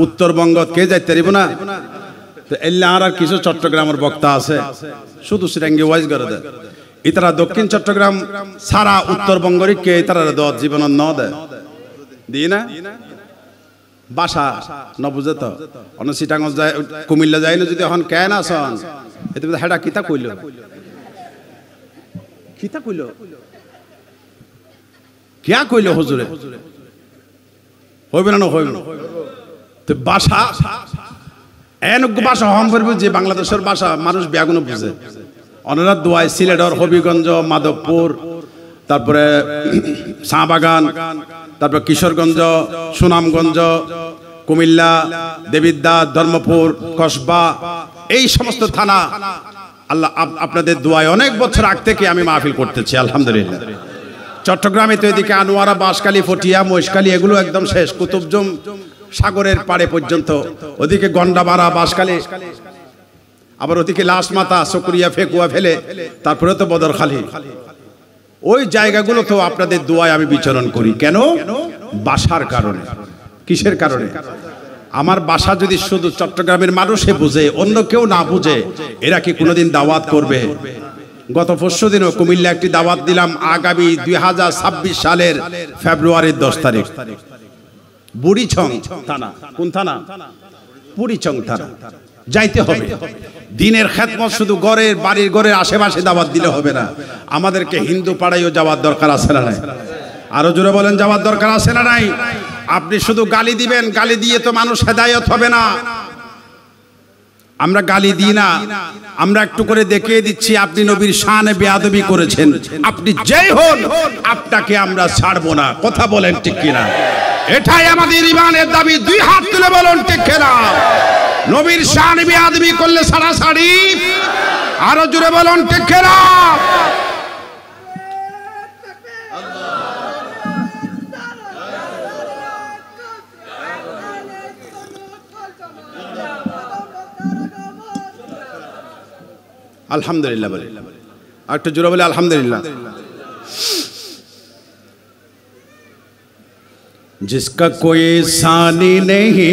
উত্তরবঙ্গ কে যাইতে পারিব না? তো এলে আর কিছু চট্টগ্রামের বক্তা আছে, শুধু চিটাঙ্গে ওয়াইজ করে দেয়। ইতারা দক্ষিণ চট্টগ্রাম ছাড়া উত্তরবঙ্গের কে ইতারা দত জীবন ন দেয় দি না বাসা ন বুঝে তো অন্য চিটাঙ্গ যায়, কুমিল্লা যায় না। যদি এখন কেন আসন এতে হেডা কিতা কইল, কিতা কইল, কিয়া কইল হুজুরে, হইবে না হইবে না। তো বাসা এনক ভাষা হম করবো যে বাংলাদেশের ভাষা মানুষ ব্যাগুনো বুঝে অনারা দোয়াই সিলেটর হবিগঞ্জ মাধবপুর তারপরে শাহবাগান তারপরে কিশোরগঞ্জ সুনামগঞ্জ কুমিল্লা দেবিদ্যা ধর্মপুর কসবা এই সমস্ত থানা আল্লাহ আপনাদের দোয়ায় অনেক বছর আগ থেকে আমি মাহফিল করতেছি আলহামদুলিল্লাহ। চট্টগ্রামে তো এদিকে আনোয়ারা বাঁশখালী ফটিয়া মহেশখালী এগুলো একদম শেষ কুতুবজম সাগরের পাড়ে পর্যন্ত ওদিকে গন্ডামারা বাঁশখালী আবার ওদিকে লাশ মাথা চকরিয়া ফেকুয়া ফেলে তারপরে তো বদরখালী ওই জায়গাগুলো তো আপনাদের দোয়ায় আমি বিচরণ করি কেন বাসার কারণে কিসের কারণে আমার বাসা যদি শুধু চট্টগ্রামের মানুষে বুঝে অন্য কেউ না বুঝে এরা কি কোনোদিন দাওয়াত করবে গত পরশুদিনও কুমিল্লা একটি দাওয়াত দিলাম আগামী 2026 সালের ফেব্রুয়ারির 10 তারিখ বুড়িছং থানা কোন থানা বুড়িছং থানা যাইতে হবে দিনের খেদমত শুধু ঘরের বাড়ির ঘরের আশেপাশে দাওয়াত দিলে হবে না আমাদেরকে হিন্দু পাড়ায়ও যাওয়ার দরকার আছে না নাই আরো জোরে বলেন যাওয়ার দরকার আছে না নাই আপনি শুধু গালি দিবেন গালি দিয়ে তো মানুষ হেদায়েত হবে না আমরা গালি দিই না আমরা একটু করে দেখিয়ে দিচ্ছি আপনি নবীর শানে বেয়াদবি করেছেন আপনি যেই হন আপনাকে আমরা ছাড়বো না কথা বলেন ঠিক কিনা এটাই আমাদের ঈমানের দাবি দুই হাত তুলে বলুন ঠিক কিনা নবীর শানে বেয়াদবি করলে ছাড়াছাড়ি আরো জোরে বলুন ঠিক কিনা अल्हम्दुलिल्लाह बोले और तो जोरा बोले अल्हम्दुलिल्लाह जिसका कोई सानी नहीं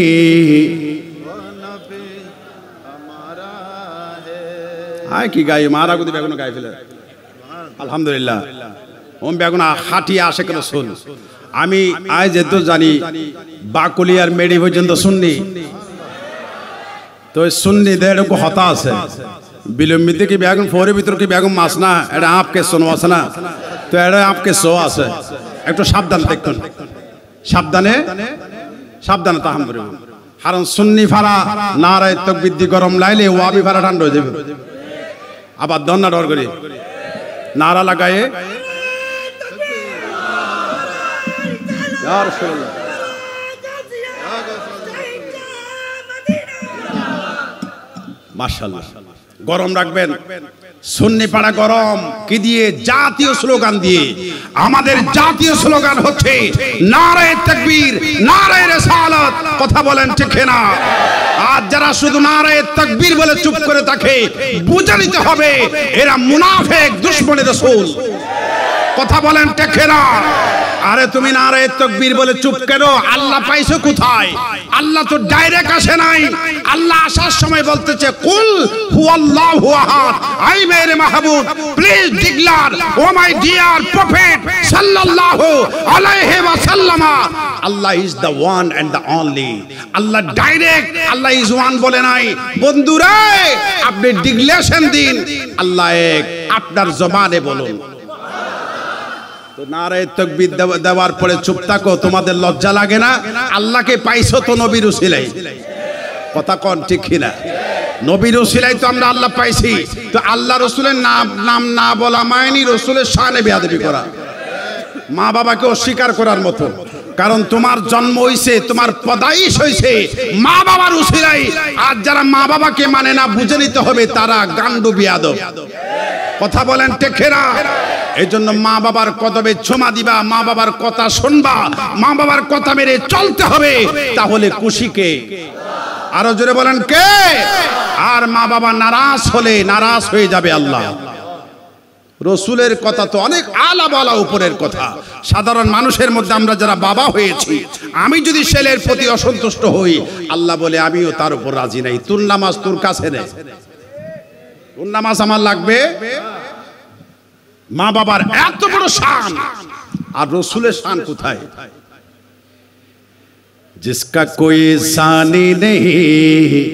आय की गाय मारा को बेगुन गाय फिले अल्हम्दुलिल्लाह ओम बेगुन खाटी आशिक रसूल आमी आय जेतो जानी बाकुलियार मेडी पर्यन्त सुन्नी तो सुन्नी देर को हताश है বিলম্বিত কি বেগুন ফোরে ভিতর কি বেগুন মাছ না এটা আপকে শোনো আছে না তো এটা আপকে শো আছে একটু সাবধান দেখুন সাবধানে সাবধানে তাহাম করে কারণ সুন্নি ফারা নারায়ে তাকবীর দি গরম লাইলে ওয়াবি ফারা ঠান্ডা হয়ে যাবে আবার দন্না ডর করে নারা লাগায়ে ইয়া রাসূলুল্লাহ মাশাআল্লাহ গরম রাখবেন সুন্নি পাড়া গরম কি দিয়ে জাতীয় স্লোগান দিয়ে আমাদের জাতীয় স্লোগান হচ্ছে নারায়ে তাকবীর নারায়ে রিসালাত কথা বলেন ঠিক না আজ যারা শুধু নারায়ে তাকবীর বলে চুপ করে থাকে বুঝে নিতে হবে এরা মুনাফিক দুশমনে রাসূল কথা বলেন ঠিক না আরে তুমি নারায়ে তাকবীর বলে চুপ কেন আল্লাহ পাইছো কোথায় আল্লাহ তো ডাইরেক্ট আসে নাই আল্লাহ আসার সময় বলতেছে কুল হুয়াল্লাহু আহাদ আই মেরে মাহবুব please declare o my dear prophet সাল্লাল্লাহু আলাইহি ওয়াসাল্লাম Allah is the one and the only Allah direct Allah is one বলে নাই বন্ধুরা আপনি ডিক্লেয়ারেশন দিন আল্লাহ এক আপনার জবানে বলুন তো নারায়ে তাকবীর দেওয়ার পরে চুপ থাকো তোমাদের লজ্জা লাগে না আল্লাহকে পাইছো তো নবীর উসিলায় কথা কোন ঠিক কিনা নবীর উসিলায় তো আমরা আল্লাহ পাইছি তো আল্লাহ রাসূলের নাম না বলা মানে রাসূলের শানে বেয়াদবি করা মা বাবাকে অস্বীকার করার মতো কারণ তোমার জন্ম হইছে তোমার পদাইশ হইছে মা বাবার উসিলায় আজ যারা মা বাবাকে মানে না বুঝে নিতে হবে তারা গান্ডু বেয়াদব কথা বলেন ঠিক না এইজন্য মা বাবার কদমে ছোমা দিবা মা বাবার কথা শুনবা মা বাবার কথা মেনে চলতে হবে তাহলে খুশি কে আরো জোরে বলেন কে আর মা বাবা নারাজ হলে নারাজ হয়ে যাবে আল্লাহ রাসূলের কথা তো অনেক আলা বালা উপরের কথা সাধারণ মানুষের মধ্যে আমরা যারা বাবা হয়েছি আমি যদি ছেলের প্রতি অসন্তুষ্ট হই আল্লাহ বলে আমিও তার উপর রাজি নাই তোর নামাজ তোর কাছে নেই তোর নামাজ আমার লাগবে মা বাবার এত বড় শান আর রাসূলের শান কোথায় जिसका कोई सानी नहीं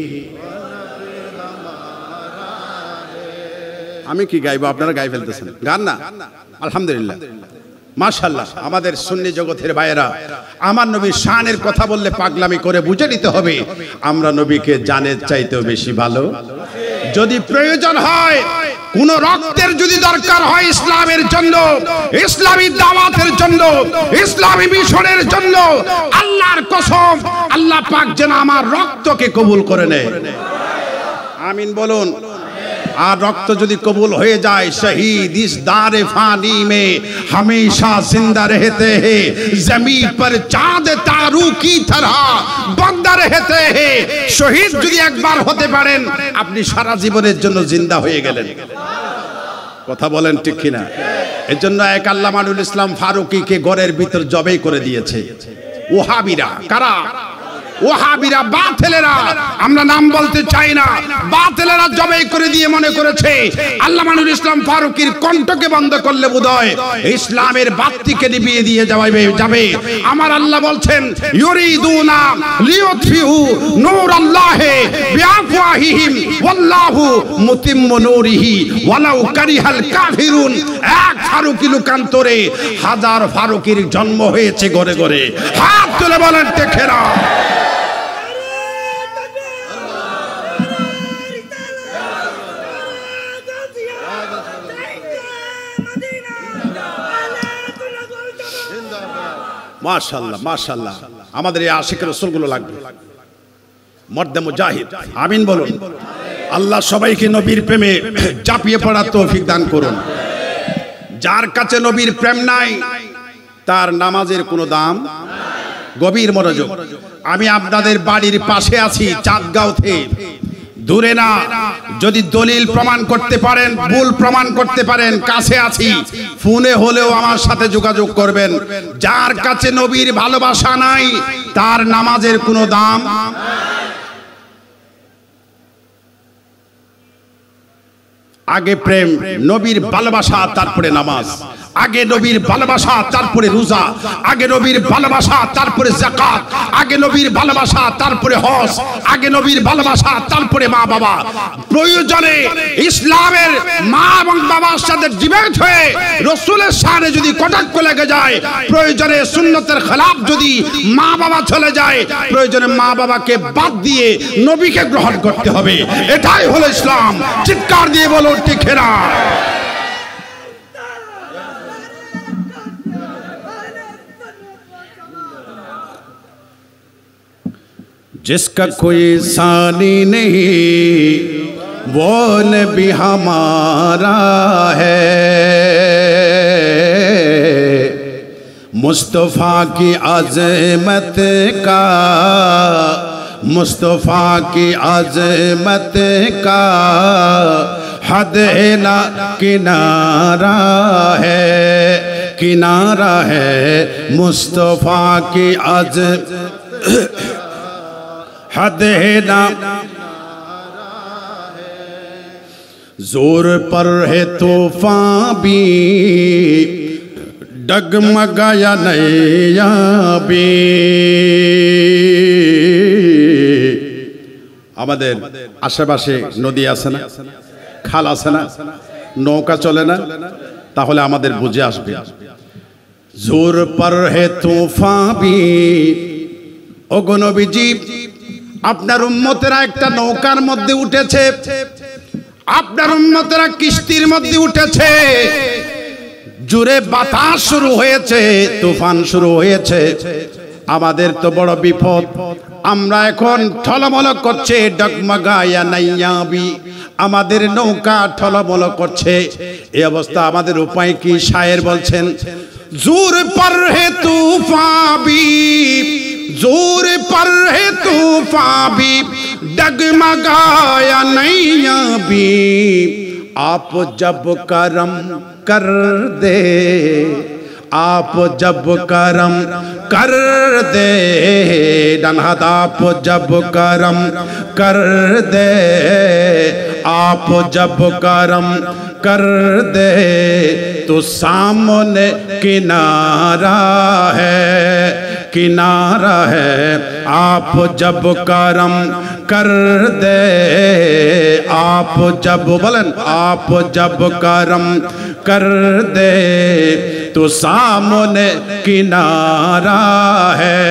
আমি কি গাইবো আপনারা গাই ফেলতেছেন গান না আলহামদুলিল্লাহ মাশাআল্লাহ আমাদের সুন্নি জগতের ভাইয়েরা, আমার নবীর শানের কথা বললে পাগলামি করে বুঝে নিতে হবে আমরা নবীকে জানের চাইতেও বেশি ভালো। যদি প্রয়োজন হয় কোন রক্তের যদি দরকার হয় ইসলামের জন্য, ইসলামী দাওয়াতের জন্য, ইসলামী মিশনের জন্য, আল্লাহর কসম আল্লাহ পাক যেন আমার রক্তকে কবুল করে নেয়। আমিন বলুন। আর রক্ত যদি কবুল হয়ে যায়, শহীদ इस दारे फानी में हमेशा जिंदा रहते हैं, जमीन पर चांद तारू की तरह बंदा रहते हैं। শহীদ যদি একবার হতে পারেন আপনি সারা জীবনের জন্য জিন্দা হয়ে গেলেন। কথা বলেন ঠিক কিনা? এজন্য এক আল্লামা নুরুল ইসলাম ফারুকীকে ঘরের ভিতর জবাই করে দিয়েছে ওহাবিরা। কারা? ওহাবিরা, বাতিলেরা। আমরা নাম বলতে চাই না। বাতিলেরা জবাই করে দিয়ে মনে করেছে আল্লামা নুরুল ইসলাম ফারুকীর কণ্ঠকে বন্ধ করলে বোধহয় ইসলামের বাতিকে নিভিয়ে দিয়ে যাবে। আমার আল্লাহ বলছেন ইউরিদুনা লিয়ুতফিউ নূরাল্লাহি বিআফওয়াহিহিম ওয়াল্লাহু মুতিম্মু নূরিহি ওয়ালাউ কারিহাল কাফিরুন। এক ফারুকী লোকান্তরে হাজার ফারুকীর জন্ম হয়েছে ঘরে ঘরে। হাত তুলে বলেন ঠিক না? মাশাআল্লাহ মাশাআল্লাহ আমাদের এই আশিকের রাসূলগুলো লাগবে মর্দে মুজাহিদ। আমিন বলুন। আল্লাহ সবাইকে নবীর প্রেমে ঝাঁপিয়ে পড়ার তৌফিক দান করুন। যার কাছে নবীর প্রেম নাই তার নামাজের কোনো দাম। গভীর মনোযোগ। আমি আপনাদের বাড়ির পাশে আছি, চাঁদগাঁওতে, দূরে না। যদি দলিল প্রমাণ করতে পারেন, ভুল প্রমাণ করতে পারেন, কাছে আছি, ফোনে হলেও আমার সাথে যোগাযোগ করবেন। যার কাছে নবীর ভালোবাসা নাই তার নামাজের কোনো দাম। আগে প্রেম, নবীর ভালোবাসা, তারপরে নামাজ। আগে নবীর ভালোবাসা, তারপরে রোজা। আগে নবীর ভালোবাসা, তারপরে যাকাত। আগে নবীর ভালোবাসা, তারপরে হজ। আগে নবীর ভালোবাসা, তারপরে মা বাবা। প্রয়োজনে ইসলামের মা এবং বাবার সাথে ডিবেট হয়ে রাসূলের শানে যদি কটাক্ষ লেগে যায়, প্রয়োজনে সুন্নতের খেলাফ যদি মা বাবা চলে যায়, প্রয়োজনে মা বাবাকে বাদ দিয়ে নবীকে গ্রহণ করতে হবে। এটাই হলো ইসলাম। চিৎকার দিয়ে বলো ঠিক না? जिसका कोई सानी नहीं वो नबी हमारा है, मुस्तफ़ा की अज़मत का, मुस्तफ़ा की अज़मत का हद ना किनारा है, किनारा है मुस्तफ़ा की अज़मत हद है ना। जोर पर है तूफान भी डगमगाया नैया भी। আমাদের আশেপাশে নদী আছে না, খাল আছে না, নৌকা চলে না, তাহলে আমাদের বুঝে আসবে। জোর পর হে তুফান भी। ওগো নবীজি, আপনার উম্মতেরা একটা নৌকার মধ্যে উঠেছে, আপনার উম্মতেরা কিস্তির মধ্যে উঠেছে, জোরে বাতাস শুরু হয়েছে, তুফান শুরু হয়েছে। আমাদের তো বড় বিপদ। আমরা এখন ঠলমল করছে, ডগমগায়া নাইয়াবি, আমাদের নৌকা ঠলমল করছে। এই অবস্থা আমাদের উপায় কি? শায়ের বলছেন জোর পর হে তুফান भी, जोर पर है तूफान भी डगमगाया नैया भी। आप जब करम कर दे, आप जब करम कर दे, डनहद आप जब करम कर दे, आप जब करम कर दे तो सामने किनारा है, किनारा है। आप जब करम कर दे आप जब बोलें आप जब करम कर दे तो सामने किनारा है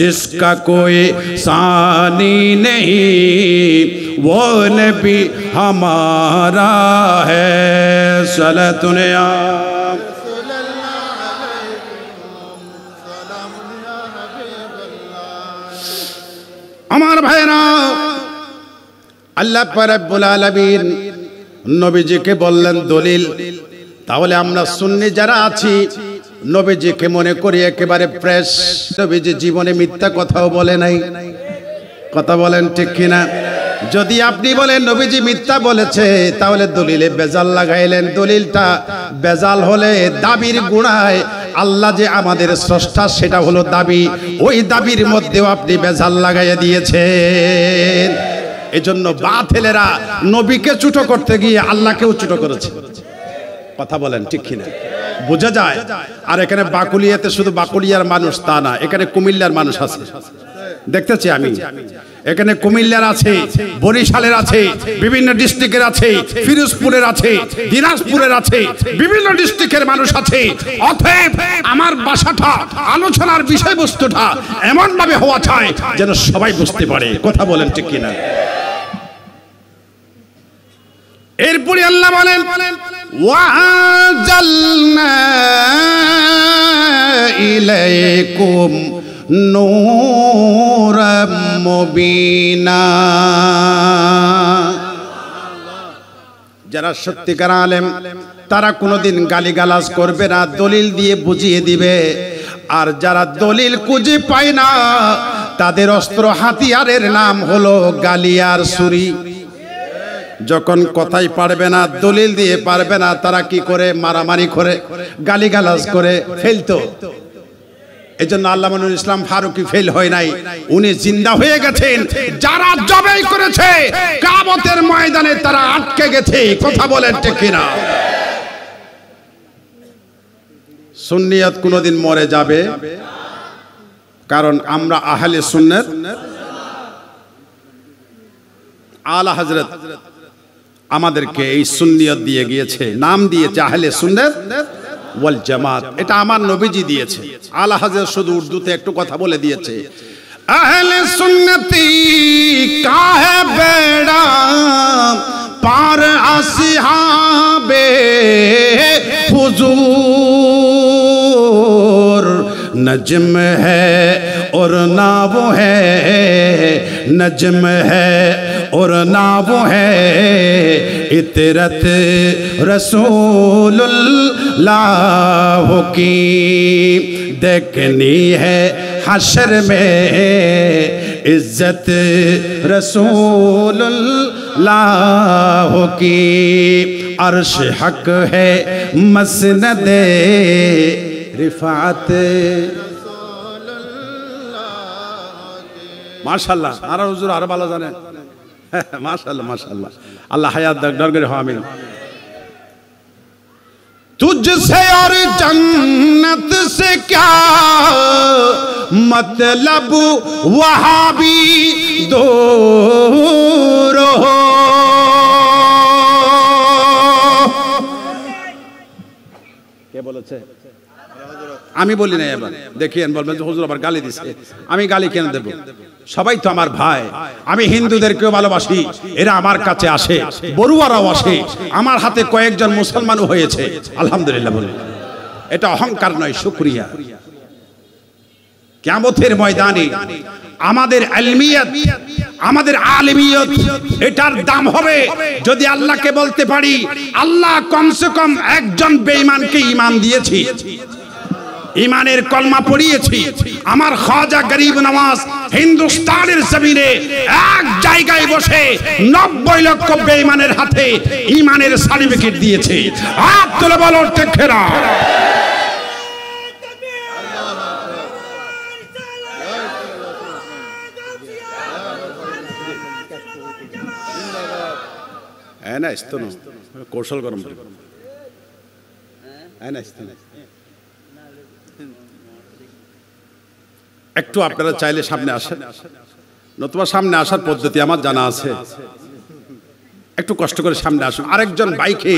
जिसका कोई सानी नहीं वो नबी हमारा है सलातुन या আমার ভাইরা আল্লাহ রাব্বুল আলামিন নবীজিকে বললেন দলিল। তাহলে আমরা সুন্নি যারা আছি নবীজিকে মনে করি একেবারে ফ্রেশ। নবীজি জীবনে মিথ্যা কথাও বলে নাই, কথা বলেন ঠিক কিনা? যদি আপনি বলেন নবীজি মিথ্যা বলেছে তাহলে দলিলে বেজাল লাগাইলেন। দলিলটা বেজাল হলে দাবির গুণায় আল্লাহ যে আমাদের স্রষ্টা সেটা হলো দাবি, ওই দাবির মধ্যেও আপনি বেজাল লাগাইয়া দিয়েছেন। এজন্য বাতিলেরা নবীকে ছোট করতে গিয়ে আল্লাহকেও ছোট করেছে। কথা বলেন ঠিক কিনা? বোঝা যায়। আর এখানে বাকুলিয়াতে শুধু বাকুলিয়ার মানুষ তা না, এখানে কুমিল্লার মানুষ আছে, দেখতেছি আমি। এখানে কুমিল্লার আছে, বরিশালের আছে, বিভিন্ন ডিস্ট্রিক্টের আছে, ফিরোজপুরের আছে, দিনাজপুরের আছে, বিভিন্ন ডিস্ট্রিক্টের মানুষ আছে। অতএব আমার ভাষাটা, আলোচনার বিষয়বস্তুটা এমন ভাবে হওয়া চাই যেন সবাই বুঝতে পারে। কথা বলেন ঠিক কিনা? এরপরে আল্লাহ বলেন ওয়াজালনা ইলাইকুম নূরাম মুবিনা। যারা সত্যিকার আলেম তারা কোনোদিন গালিগালাজ করবে না, দলিল দিয়ে বুঝিয়ে দিবে। আর যারা দলিল খুঁজে পায় না তাদের অস্ত্র হাতিয়ারের নাম হলো গালি আর ছুরি। যখন কথাই পারবে না, দলিল দিয়ে পারবে না, তারা কি করে? মারামারি করে, গালিগালাজ করে ফেলতো। এজন্য আল্লামা নুরুল ইসলাম ফারুকী ফেল হয় নাই, উনি জিন্দা হয়ে গেছেন। যারা জবাই করেছে কিয়ামতের ময়দানে তারা আটকে গেছে। কথা বলেন ঠিক কিনা? সুন্নিয়ত কোনদিন মরে যাবে? কারণ আমরা আহলে সুন্নাত। আলা হযরত আমাদেরকে এই সুন্নিয়ত দিয়ে গিয়েছে, নাম দিয়েছে আহলে সুন্নাত ওয়াল জামাত। এটা আমার নবীজি দিয়েছে। আলা হযরত শুধু উর্দুতে একটু কথা বলে দিয়েছে, আহলে সুন্নতি কাহে বেড়া পার আসহাবে হুজুর नज्म है और ना वो है, नज्म है और ना वो है, इतरत रसूलुल्लाह की देखनी है हशर में, इज्जत रसूलुल्लाह की, अर्श हक है मसनदे रिफात। माशाल्लाह आरा हुजूर आरा ভালো জানে। माशाल्लाह माशाल्लाह, अल्लाह हयात दर करे आमीन। तुझसे और जन्नत से क्या मतलब वहाँ भी दूर हो। কে বলেছে? আমি বলি না। এবার দেখিয়েন, বলবেন যে হুজুর আবার গালি দিছে। আমি গালি কেন দেব? সবাই তো আমার ভাই। আমি হিন্দুদেরকেও ভালোবাসি, এরা আমার কাছে আসে, বড়ুয়ারাও আসে, আমার হাতে কয়েকজন মুসলমানও হয়েছে, আলহামদুলিল্লাহ বলি। এটা অহংকার নয়, শুকরিয়া। কিয়ামতের ময়দানে আমাদের ইলমিয়ত, আমাদের আলিমিয়ত, এটার দাম হবে যদি আল্লাহকে বলতে পারি আল্লাহ কমসে কম একজন বেঈমানকে ঈমান দিয়েছি, ঈমানের কলমা পড়িয়েছি। আমার খাজা গরিব নওয়াজ হিন্দুস্তানের জমিনে এক জায়গায় বসে 90 লক্ষ বেঈমানের হাতে ঈমানের সার্টিফিকেট দিয়েছে। হাত তুলে বলো ঠিক না? না ইস্তো না কৌশল গরম না ইস্তো না। একটু আপনারা চাইলে সামনে আসেন, নতুবা সামনে আসার পদ্ধতি আমার জানা আছে। একটু কষ্ট করে সামনে আসুন, আরেকজন বাইকে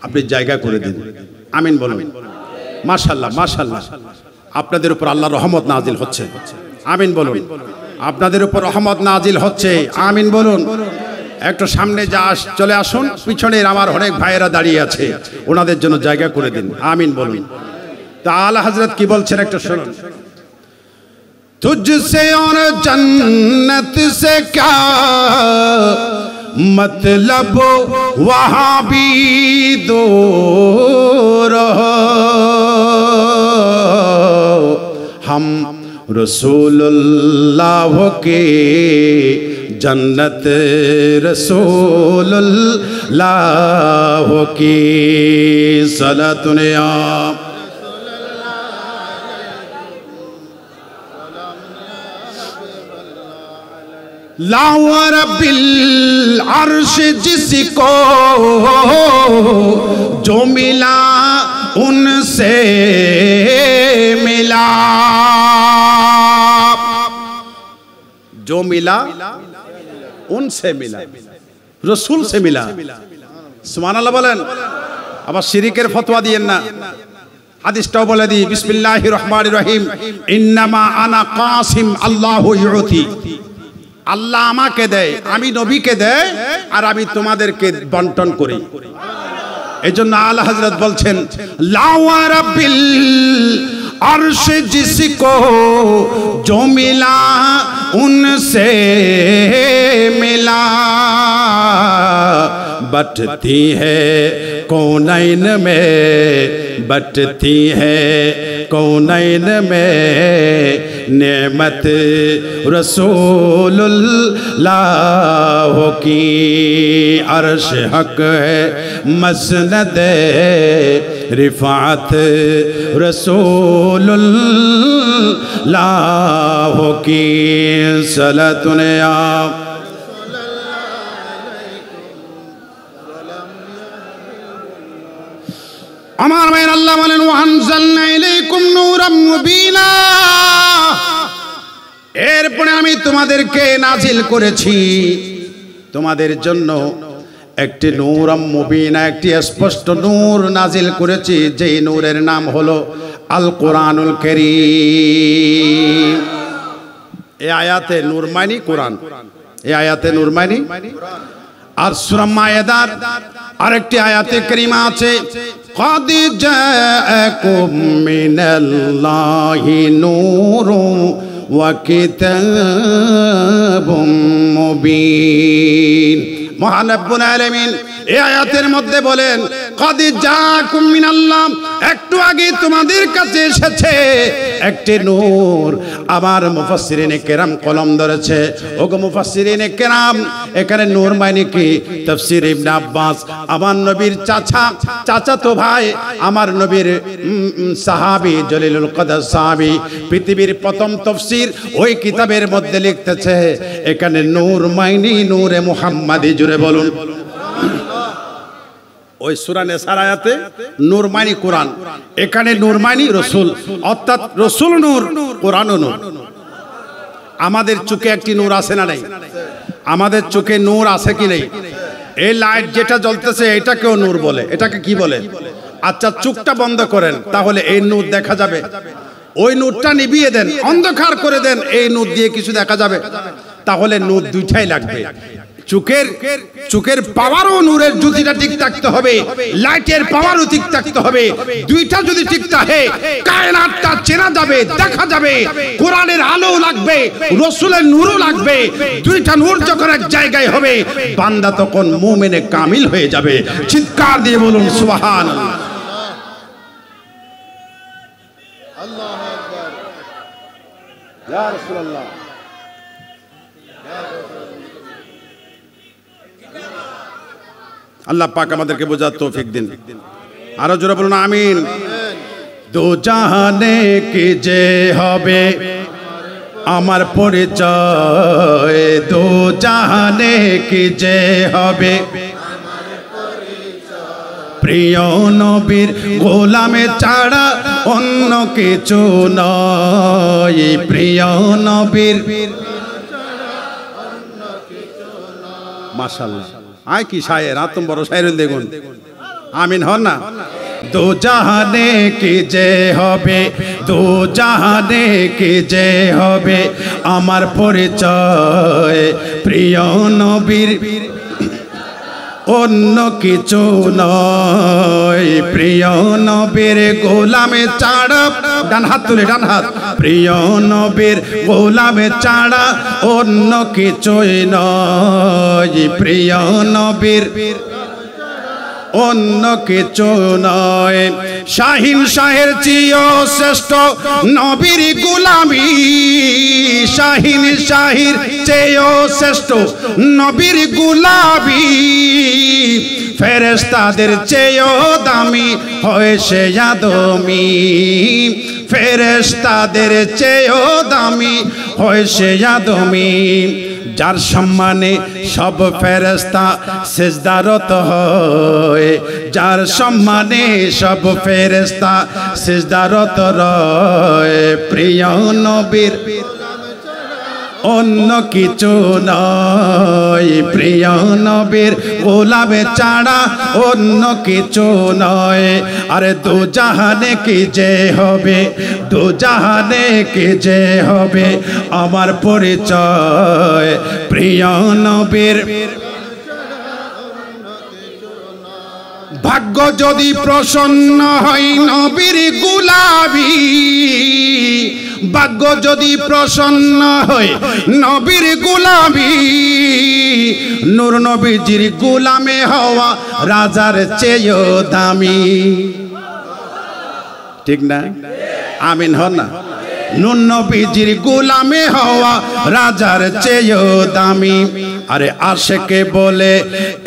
আপনি জায়গা করে দিন। আমিন বলুন। মাশাআল্লাহ মাশাআল্লাহ, আপনাদের উপর আল্লাহর রহমত নাজিল হচ্ছে। আমিন বলুন। আপনাদের উপর রহমত নাজিল হচ্ছে। আমিন বলুন। একটু সামনে চলে আসুন, পিছনের আমার অনেক ভাইয়েরা দাঁড়িয়ে আছে, ওনাদের জন্য জায়গা করে দিন। আমিন বলুন। তা আলা হযরত কি বলছেন একটু শুনুন। तुझसे और जन्नत से क्या मतलब, वहाँ भी दूर हो, हम रसूलुल्लाह के जन्नत रसूलुल्लाह की सलातुन आप लावर बिल अर्श जिसको जो मिला उनसे मिला, जो मिला उनसे मिला, रसूल से मिला। सुबहानाल्लाह बोलेन। আবার শিরিকের ফতোয়া দিয়েন না। হাদিসটাও বলে দিই, বিসমিল্লাহির রহমানির রহিম, ইন্নামা আনা কাসিম আল্লাহু ইউতি। আল্লাহ আমাকে দেয়, আমি নবীকে দেয়, আর আমি তোমাদেরকে বন্টন করি। এজন্য আলা হযরত বলছেন, লা ওয়া রাব্বিল अर्श जिसको जो मिला उनसे मिला, बटती है कौनैन में, बटती है कौनैन में नेमत रसूलुल्लाह की। अर्श हक है मसनद रिफात रसूलुल्लाह की सलातुन आप। আমার ভাই আল্লাহ বলেন, ওয়ানজালনা ইলাইকুম নূরাম মুবিনা, এরপরে আমি তোমাদেরকে নাজিল করেছি তোমাদের জন্য একটি নূরাম মুবিনা, একটি স্পষ্ট নূর নাজিল করেছি, যেই নূরের নাম হলো আল কোরআনুল কারীম। এই আয়াতে নূর মানে কোরআন, এই আয়াতে নূর মানে। আর সূরা মায়েদার আরেকটি আয়াতে কারিমা আছে, قد جاءكم من الله نور وكتاب مبين। মহান রব্বুল আলামিন এই আয়াতের মধ্যে বলেন, قد جاءكم من الله, একটু আগে তোমাদের কাছে এসেছে একটি নূর। আমার মুফাসসিরিনে কেরাম কলম ধরেছে, ওগো মুফাসসিরিনে কেরাম, এখানে নূর মানে কি? তাফসীর ইবনে আব্বাস, আমার নবীর চাচাতো ভাই, আমার নবীর সাহাবী, জলিলুল কদর সাহাবী, পৃথিবীর প্রথম তাফসীর ওই কিতাবের মধ্যে লিখতেছে, এখানে নূর মানে নূরে মুহাম্মাদি। জুড়ে বলুন। ওই সূরা নিসার আয়াতে নূর মানে কোরআন, এখানে নূর মানে রাসূল, অর্থাৎ রাসূল নূর, কোরআনও নূর। আমাদের চোখে একটি নূর আছে না নাই? আমাদের চোখে নূর আছে কি নেই? এই লাইট যেটা জ্বলতেছে এটাকেও নূর বলে। এটাকে কি বলে? আচ্ছা, চোখটা বন্ধ করেন, তাহলে এই নূর দেখা যাবে? ওই নূরটা নিভিয়ে দেন, অন্ধকার করে দেন, এই নূর দিয়ে কিছু দেখা যাবে? তাহলে নূর দুইটাই লাগবে। চোখের পাওয়ারও নূরের জ্যোতিটা ঠিক থাকতে হবে, লাইটের পাওয়ারও ঠিক থাকতে হবে। দুইটা যদি ঠিক থাকে, কায়নাতটা চেনা যাবে, দেখা যাবে। কোরআনের আলো লাগবে, রাসূলের নূরও লাগবে। দুইটা নূর যখন এক জায়গায় হবে, বান্দা তখন মুমিনে কামিল হয়ে যাবে। চিৎকার দিয়ে বলুন সুবহানাল্লাহ। আল্লাহু আকবার। ইয়া রাসূলুল্লাহ। আল্লাহ পাক আমাদেরকে বোঝার তৌফিক দিন। আরো জোরে বলুন আমিন। দো জাহানে কি যে হবে আমার পরিচয়, দো জাহানে কি যে হবে প্রিয় নবীর গোলামে ছাড়া অন্য কিছু নয় প্রিয় নবীর মাশাআল্লাহ আয় কি শায়ের আতম বড় শায়ের দেখুন আমিন হন না দো জাহানে কি যে হবে দো জাহানে কি যে হবে আমার পরিচয় প্রিয় নবীর অন্য কিছু নয় প্রিয় নবীর গোলামে ছাড়া ডান হাত তুলে ডান হাত প্রিয় নবীর গোলামে ছাড়া অন্য কিছুই নয় প্রিয় নবীর অন্য কিছু নয় শাহিন শাহের চেয়েও শ্রেষ্ঠ নবীর গোলামি শাহিন শাহির চেয়েও শ্রেষ্ঠ নবীর গোলামি ফেরেশতাদের চেয়েও দামি হয় সে আদমি ফেরেশতাদের চেয়েও দামি হয় সে আদমি যার সম্মানে সব ফেরেশতা সিজদারত হয় যার সম্মানে সব ফেরেশতা সিজদারত রয় প্রিয় নবীর অন্য কিছু নয় প্রিয় নবীর গোলামে ছাড়া অন্য কিছু নয় আরে দু জাহানে কি যে হবে দু জাহানে কি যে হবে আমার পরিচয় প্রিয় নবীর ভাগ্য যদি প্রসন্ন হয় নবীর গোলামি ভাগ্য যদি প্রসন্ন হয় নবীর গোলামি নূর নবীজির গোলামে হওয়া রাজার চেয়েও দামি ঠিক না আমিন হন না নূর নবীজির গোলামে হওয়া রাজার চেয়েও দামি আরে আশেকে বলে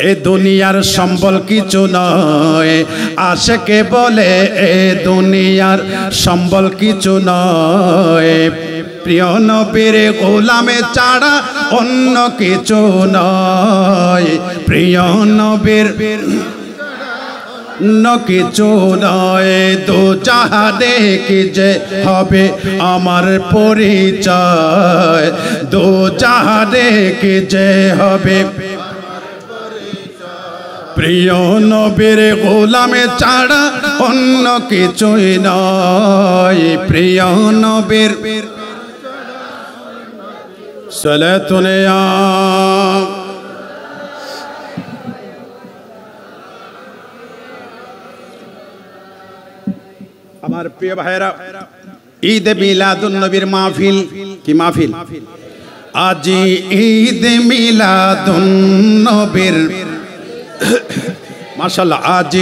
এ দুনিয়ার সম্বল কিছু নয় আশেকে বলে এ দুনিয়ার সম্বল কিছু নয় প্রিয় নবীর গোলামে ছাড়া অন্য কিছু নয় প্রিয় নবীর অন্য কিছু নয় দু জাহানে কি যে হবে আমার পরিচয় দু জাহানে কি যে হবে প্রিয় নবীর গোলামে ছাড়া অন্য কিছুই নয় প্রিয় নবীর সালাতুন ইয়া আমার প্রিয় ভাইরা ঈদ মিলাদুন নবীর মাহফিল কি মাহফিল আজ ঈদ মিলাদুন নবীর মাশাআল্লাহ আজ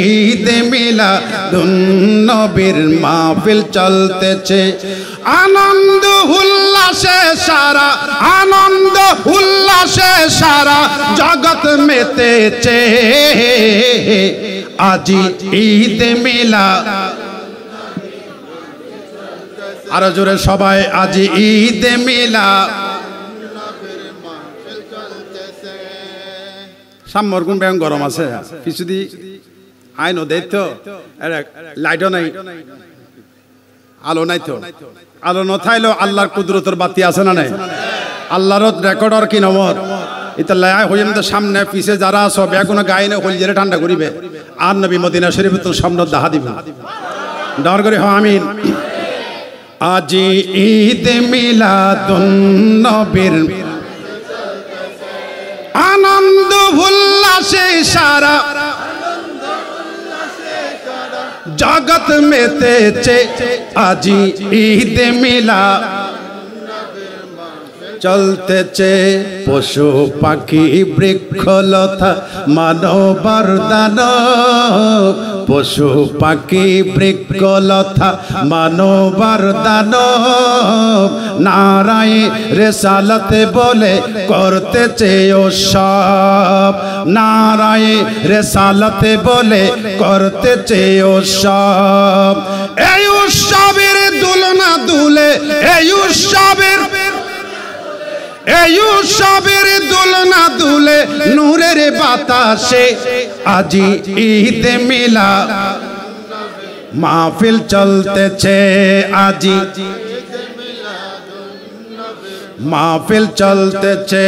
ঈদ মিলাদুন নবীর মাহফিল চলতেছে আনন্দ উল্লাসে সারা আনন্দ উল্লাসে সারা জগৎ মেতেছে আজ ঈদ মিলাদ আরো জোরে সবাই আজ ঈদ মিলাদ সামর কোন ব্যাং গরম আছে কিছুদি আইন দায়িত্ব লাইটও নাই আলো নাই তো আলো নথাইলেও আল্লাহর কুদরতের বাতি আছে না নাই আল্লাহর রেকর্ডর কি নমর এটা লাই হইম তো সামনে পিছে যারা সব এখনো গাইনে হইল জেরে ঠান্ডা করিবে আর নবী মদিনা শরীফ তো সামনে দাহা দিবে ডর করে হ আমিন আজ ঈদ মিলাদুন নবীর আনন্দ উল্লাসে সারা জগৎ মেতেছে আজ ঈদ মিলাদ চলতেছে পশু পাখি বৃক্ষলতা মানবর দানব পশু পাখি বৃক্ষলতা মানবর দানব নারায়ে রিসালাতে বলে করতেছে উৎসব নারায়ে রিসালাতে বলে করতেছে উৎসব এই উৎসবের দুলনা দুলে এই উৎসবের এই উৎসবের দোলনা দুলে নূরের বাতাসে আজি ঈদ মিলাদ মাহফিল চলতেছে আজি মাহফিল চলতেছে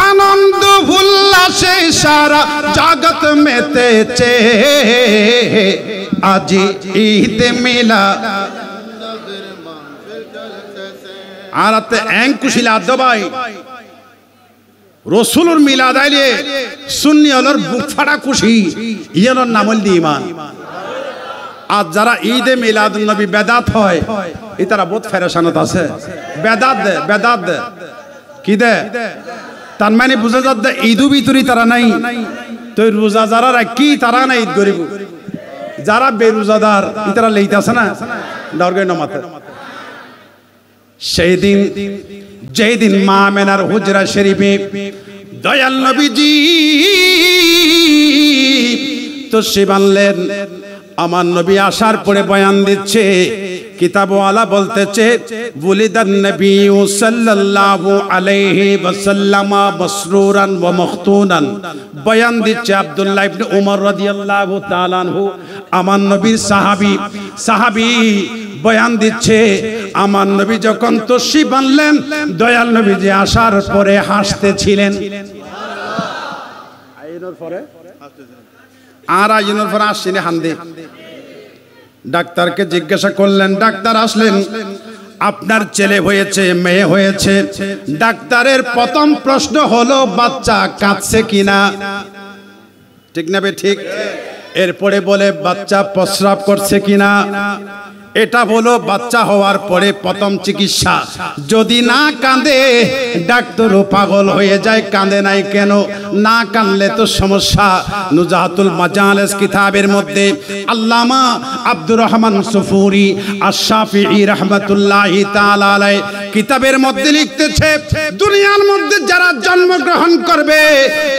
আনন্দ উল্লাসে সারা জগৎ মেতেছে আজি ঈদ মিলাদ আর আতে এং কুশিলা দবাই রসুলুর মিলাদ আইলে সুন্নি হলর বুক ফাটা খুশি ইয়ানোর নামল দি ইমান আজ যারা ঈদে মিলাদুন নবী বেদাত হয় এই তারা বহুত ফেরেশানত আছে বেদাত দে কি দে তার মানে বুঝা যাচ্ছে ঈদু ভিতরি তারা নাই তো রোজা যারা রাখি তারা না ঈদ গরিব যারা বেরোজাদার তারা লইতাছে না দরগায় নামাতে সেই দিন যেই দিন মা মেনার হুজরা শরীফে দয়াল নবীজি তশরিফ আনলেন আমার নবী আসার পরে বয়ান দিচ্ছে কিতাবওয়ালা বলতেছে বুলিদান নবী সাল্লাল্লাহু আলাইহি ওয়াসাল্লাম মাসরুরান ওয়া মাখতুনান বয়ান দিচ্ছে আব্দুল্লাহ ইবনে উমর রাদিয়াল্লাহু তাআলা আনহু আমার নবীর সাহাবী বয়ান দিচ্ছে আমার নবী যখন তশরিফ আনলেন দয়াল নবীজি আসার পরে হাসতেছিলেন আইনোর পরে আর আইনোর পরে আসছিলেন হান্দে ডাক্তারকে জিজ্ঞাসা করলেন ডাক্তার আসলেন আপনার ছেলে হয়েছে মেয়ে হয়েছে ডাক্তারের প্রথম প্রশ্ন হলো বাচ্চা কাঁদছে কিনা ঠিক না বে ঠিক এরপরে বলে বাচ্চা প্রস্রাব করছে কিনা এটা হলো বাচ্চা হওয়ার পরে প্রথম চিকিৎসা যদি না কাঁদে ডাক্তারও পাগল হয়ে যায় কাঁদে নাই কেন না কাঁদলে তো সমস্যা নুজাহাতুল মাজালিস কিতাবের মধ্যে আল্লামা আব্দুর রহমান সুফুরি আশ-শাফিঈ রাহমাতুল্লাহি তাআলা আলাইহি কিতাবের মধ্যে লিখতেছে দুনিয়ার মধ্যে যারা জন্মগ্রহণ করবে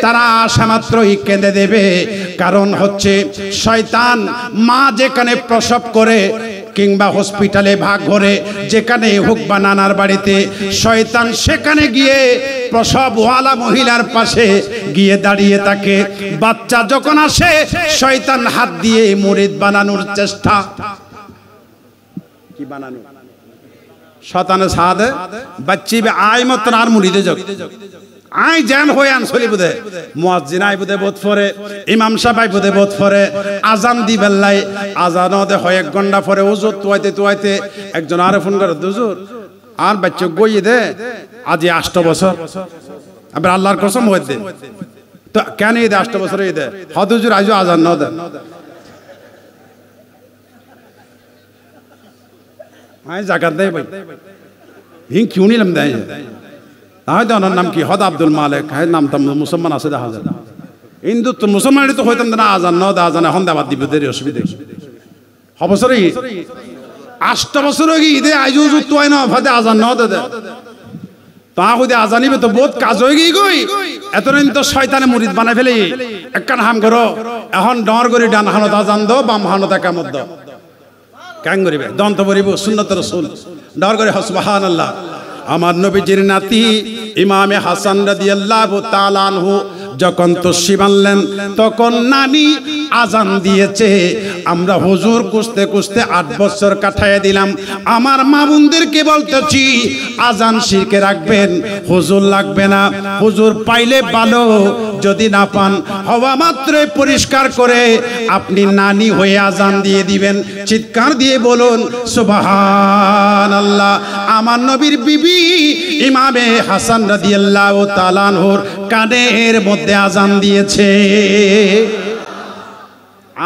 তারা আশামাত্রই কেঁদে দেবে কারণ হচ্ছে শয়তান মা যেখানে প্রসব করে কিংবা হসপিটালে ভাগ ঘরে যেখানে হোক বা নানার বাড়িতে শয়তান সেখানে গিয়ে প্রসবওয়ালা মহিলার পাশে গিয়ে দাঁড়িয়ে থাকে বাচ্চা যখন আসে শয়তান হাত দিয়ে মুরিদ বানানোর চেষ্টা কি বানানো শয়তানে সাদে বাচ্চি বে আই মত আর মুরিদে যোগ আই জ্যাম হয়ে আন চলি বুধে মুয়াজ্জিন আই বুধে বোধ পরে ইমাম সাহেব আই বুধে বোধ পরে আজান দি বেল্লাই আজান দে হয় 1 ঘন্টা পরে ওজুর তুয়াইতে একজন আরে ফোন করে হুজুর আর বাচ্চা গইয়ে দে আজ 8 বছর আবার আল্লাহর কসম হয়ে দে তো কেন এই 8 বছর এই দে হদ হুজুর আজও আজান না দে আই জাকাত দেই ভাই হিং কিউ নিলাম দেয় হয়তো ওনার নাম কি হদ আব্দুল মালিক হ্যাঁ নামটা মুসলমান আছে দেখা যায় হিন্দু তো মুসলমানের তো হইতাম না আজান ন দা আজান এখন দাবাদ দিব দেরি অসুবিধা হবছরে 8 বছর কি ঈদে আইজু তো হয় না ফাদে আজান ন দে তা হইতে আজানিবে তো বহুত কাজ হয়ে গই গই এতদিন তো শয়তানে মুরিদ বানাই ফেলি একখান হাম করো এখন ডর করি ডান হানত আজান দো বাম হানত একামত দো কেন করিবে দন্ত পড়িব সুন্নত রাসূল ডর করে সুবহানাল্লাহ আমার নবীজির নাতি ইমামে হাসান রাদিয়াল্লাহু তাআলা আনহু যখন তশরিফ আনলেন তখন নানি আজান দিয়েছে আমরা হুজুর কুস্তে 8 বছর কাটায় দিলাম আমার মা বোনদেরকে বলতেছি আজান শিখে রাখবেন হুজুর লাগবে না হুজুর পাইলে ভালো যদি না পান হওয়া মাত্রই পরিষ্কার করে আপনি নানি হয়ে আজান দিয়ে দিবেন চিৎকার দিয়ে বলুন সুবহানাল্লাহ আমার নবীর বিবি ইমামে হাসান রাদিয়াল্লাহু তাআলা আনহুর কানের মধ্যে আজান দিয়েছে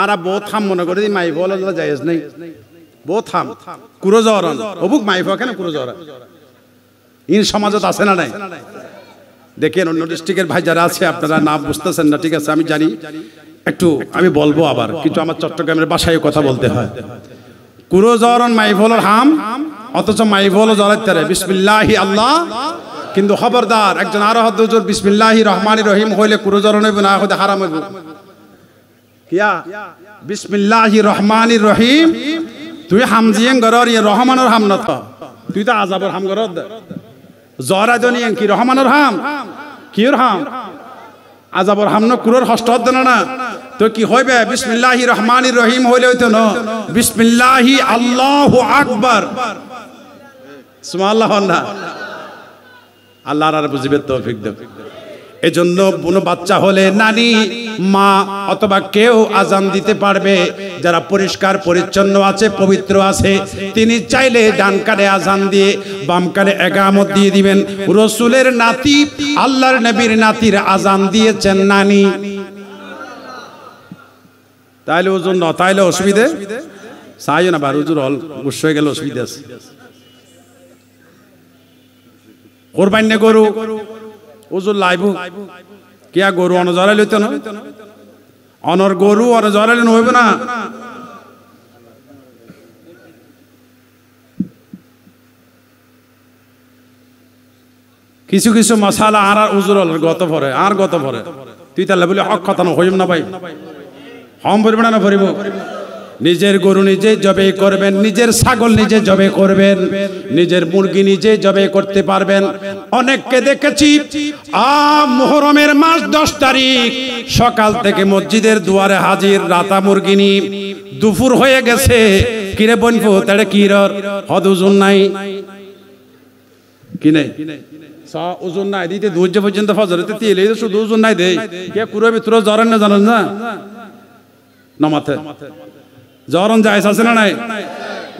আর বহুত থাম মনে করে মাই বলে জায়েজ নাই বহুত থাম কুরোজরন অবুক মাইফ কেন কুরোজরা ইন সমাজত আছে না নাই দেখেন অন্য ডিস্ট্রিক্টের ভাই যারা আছে আপনারা নাম বুঝতেছেন না ঠিক আছে আমি জানি একটু আমি বলবো আবার কিন্তু আমার চট্টগ্রামের ভাষায় কথা বলতে হয় কুরোজরন মাইফলর হাম অথচ মাইফল জরাইতে বিসমিল্লাহি আল্লাহ কিন্তু খবরদার একজন আরো হুজুর বিসমিল্লাহির রহমানির রহিম হইলে কুরোজরন হইব না হইতে হারাম হইব কিয়া বিসমিল্লাহির রহমানির রহিম তুই হামজিয়েন গরর ইয়ে রহমানের হাম না তুই তো আযাবর হাম গরর জরা দনিয়ান কি রহমানুর হাম কির হাম আজাবর হাম ন কুরর হস্ত দেন না তো কি হইবে বিসমিল্লাহির রহমানির রহিম হইলে হইতো না বিসমিল্লাহি আল্লাহু আকবার সুবহানাল্লাহ না আল্লাহর আর বুঝিবে তৌফিক দেব। এজন্য কোনো বাচ্চা হলে নানি মা অথবা কেউ আজান দিতে পারবে যারা পরিষ্কার পরিচ্ছন্ন আছে পবিত্র আছে তিনি চাইলে ডান কানে আজান দিয়ে বাম কানে একামত দিয়ে দিবেন। রসুলের নাতি আল্লাহর নবীর নাতির আজান দিয়েছেন নানি, তাইলে ওজন ন তাইলে অসুবিধে চাই না বার হুজুর হল উৎস হয়ে গেলে অসুবিধা আছে। কোরবান নে গরু ওজুর লাইবু কিয়া গরু অনজরাই লইতো না অনর গরু অনজরাইলে হইব না। কিছু কিছু মশালা আর উজুর গত ভরে আর গত ভরে তুই তাহলে বলি হক কথা হইব না ভাই হম ভরবে না ভরিব। নিজের গরু নিজে জবে করবেন, নিজের ছাগল নিজে জবে করবেন, নিজের মুরগি নিজে জবে করতে পারবেন। অনেককে দেখেছি মুহররমের মাস 10 তারিখ সকাল থেকে মসজিদের দুয়ারে হাজির রাতা মুরগি নি দুপুর হয়ে গেছে কিরে বনফু তাড়ে কিরর হদ ওজন নাই কি নাই ওজন নাই দিতে ধৈর্য পর্যন্ত ফজরেতে তেল এই শুধু ওজন নাই দেই কে কুরো ভিতর জরেন না জানেন না নমাতে জরন জায়েজ আছে না নাই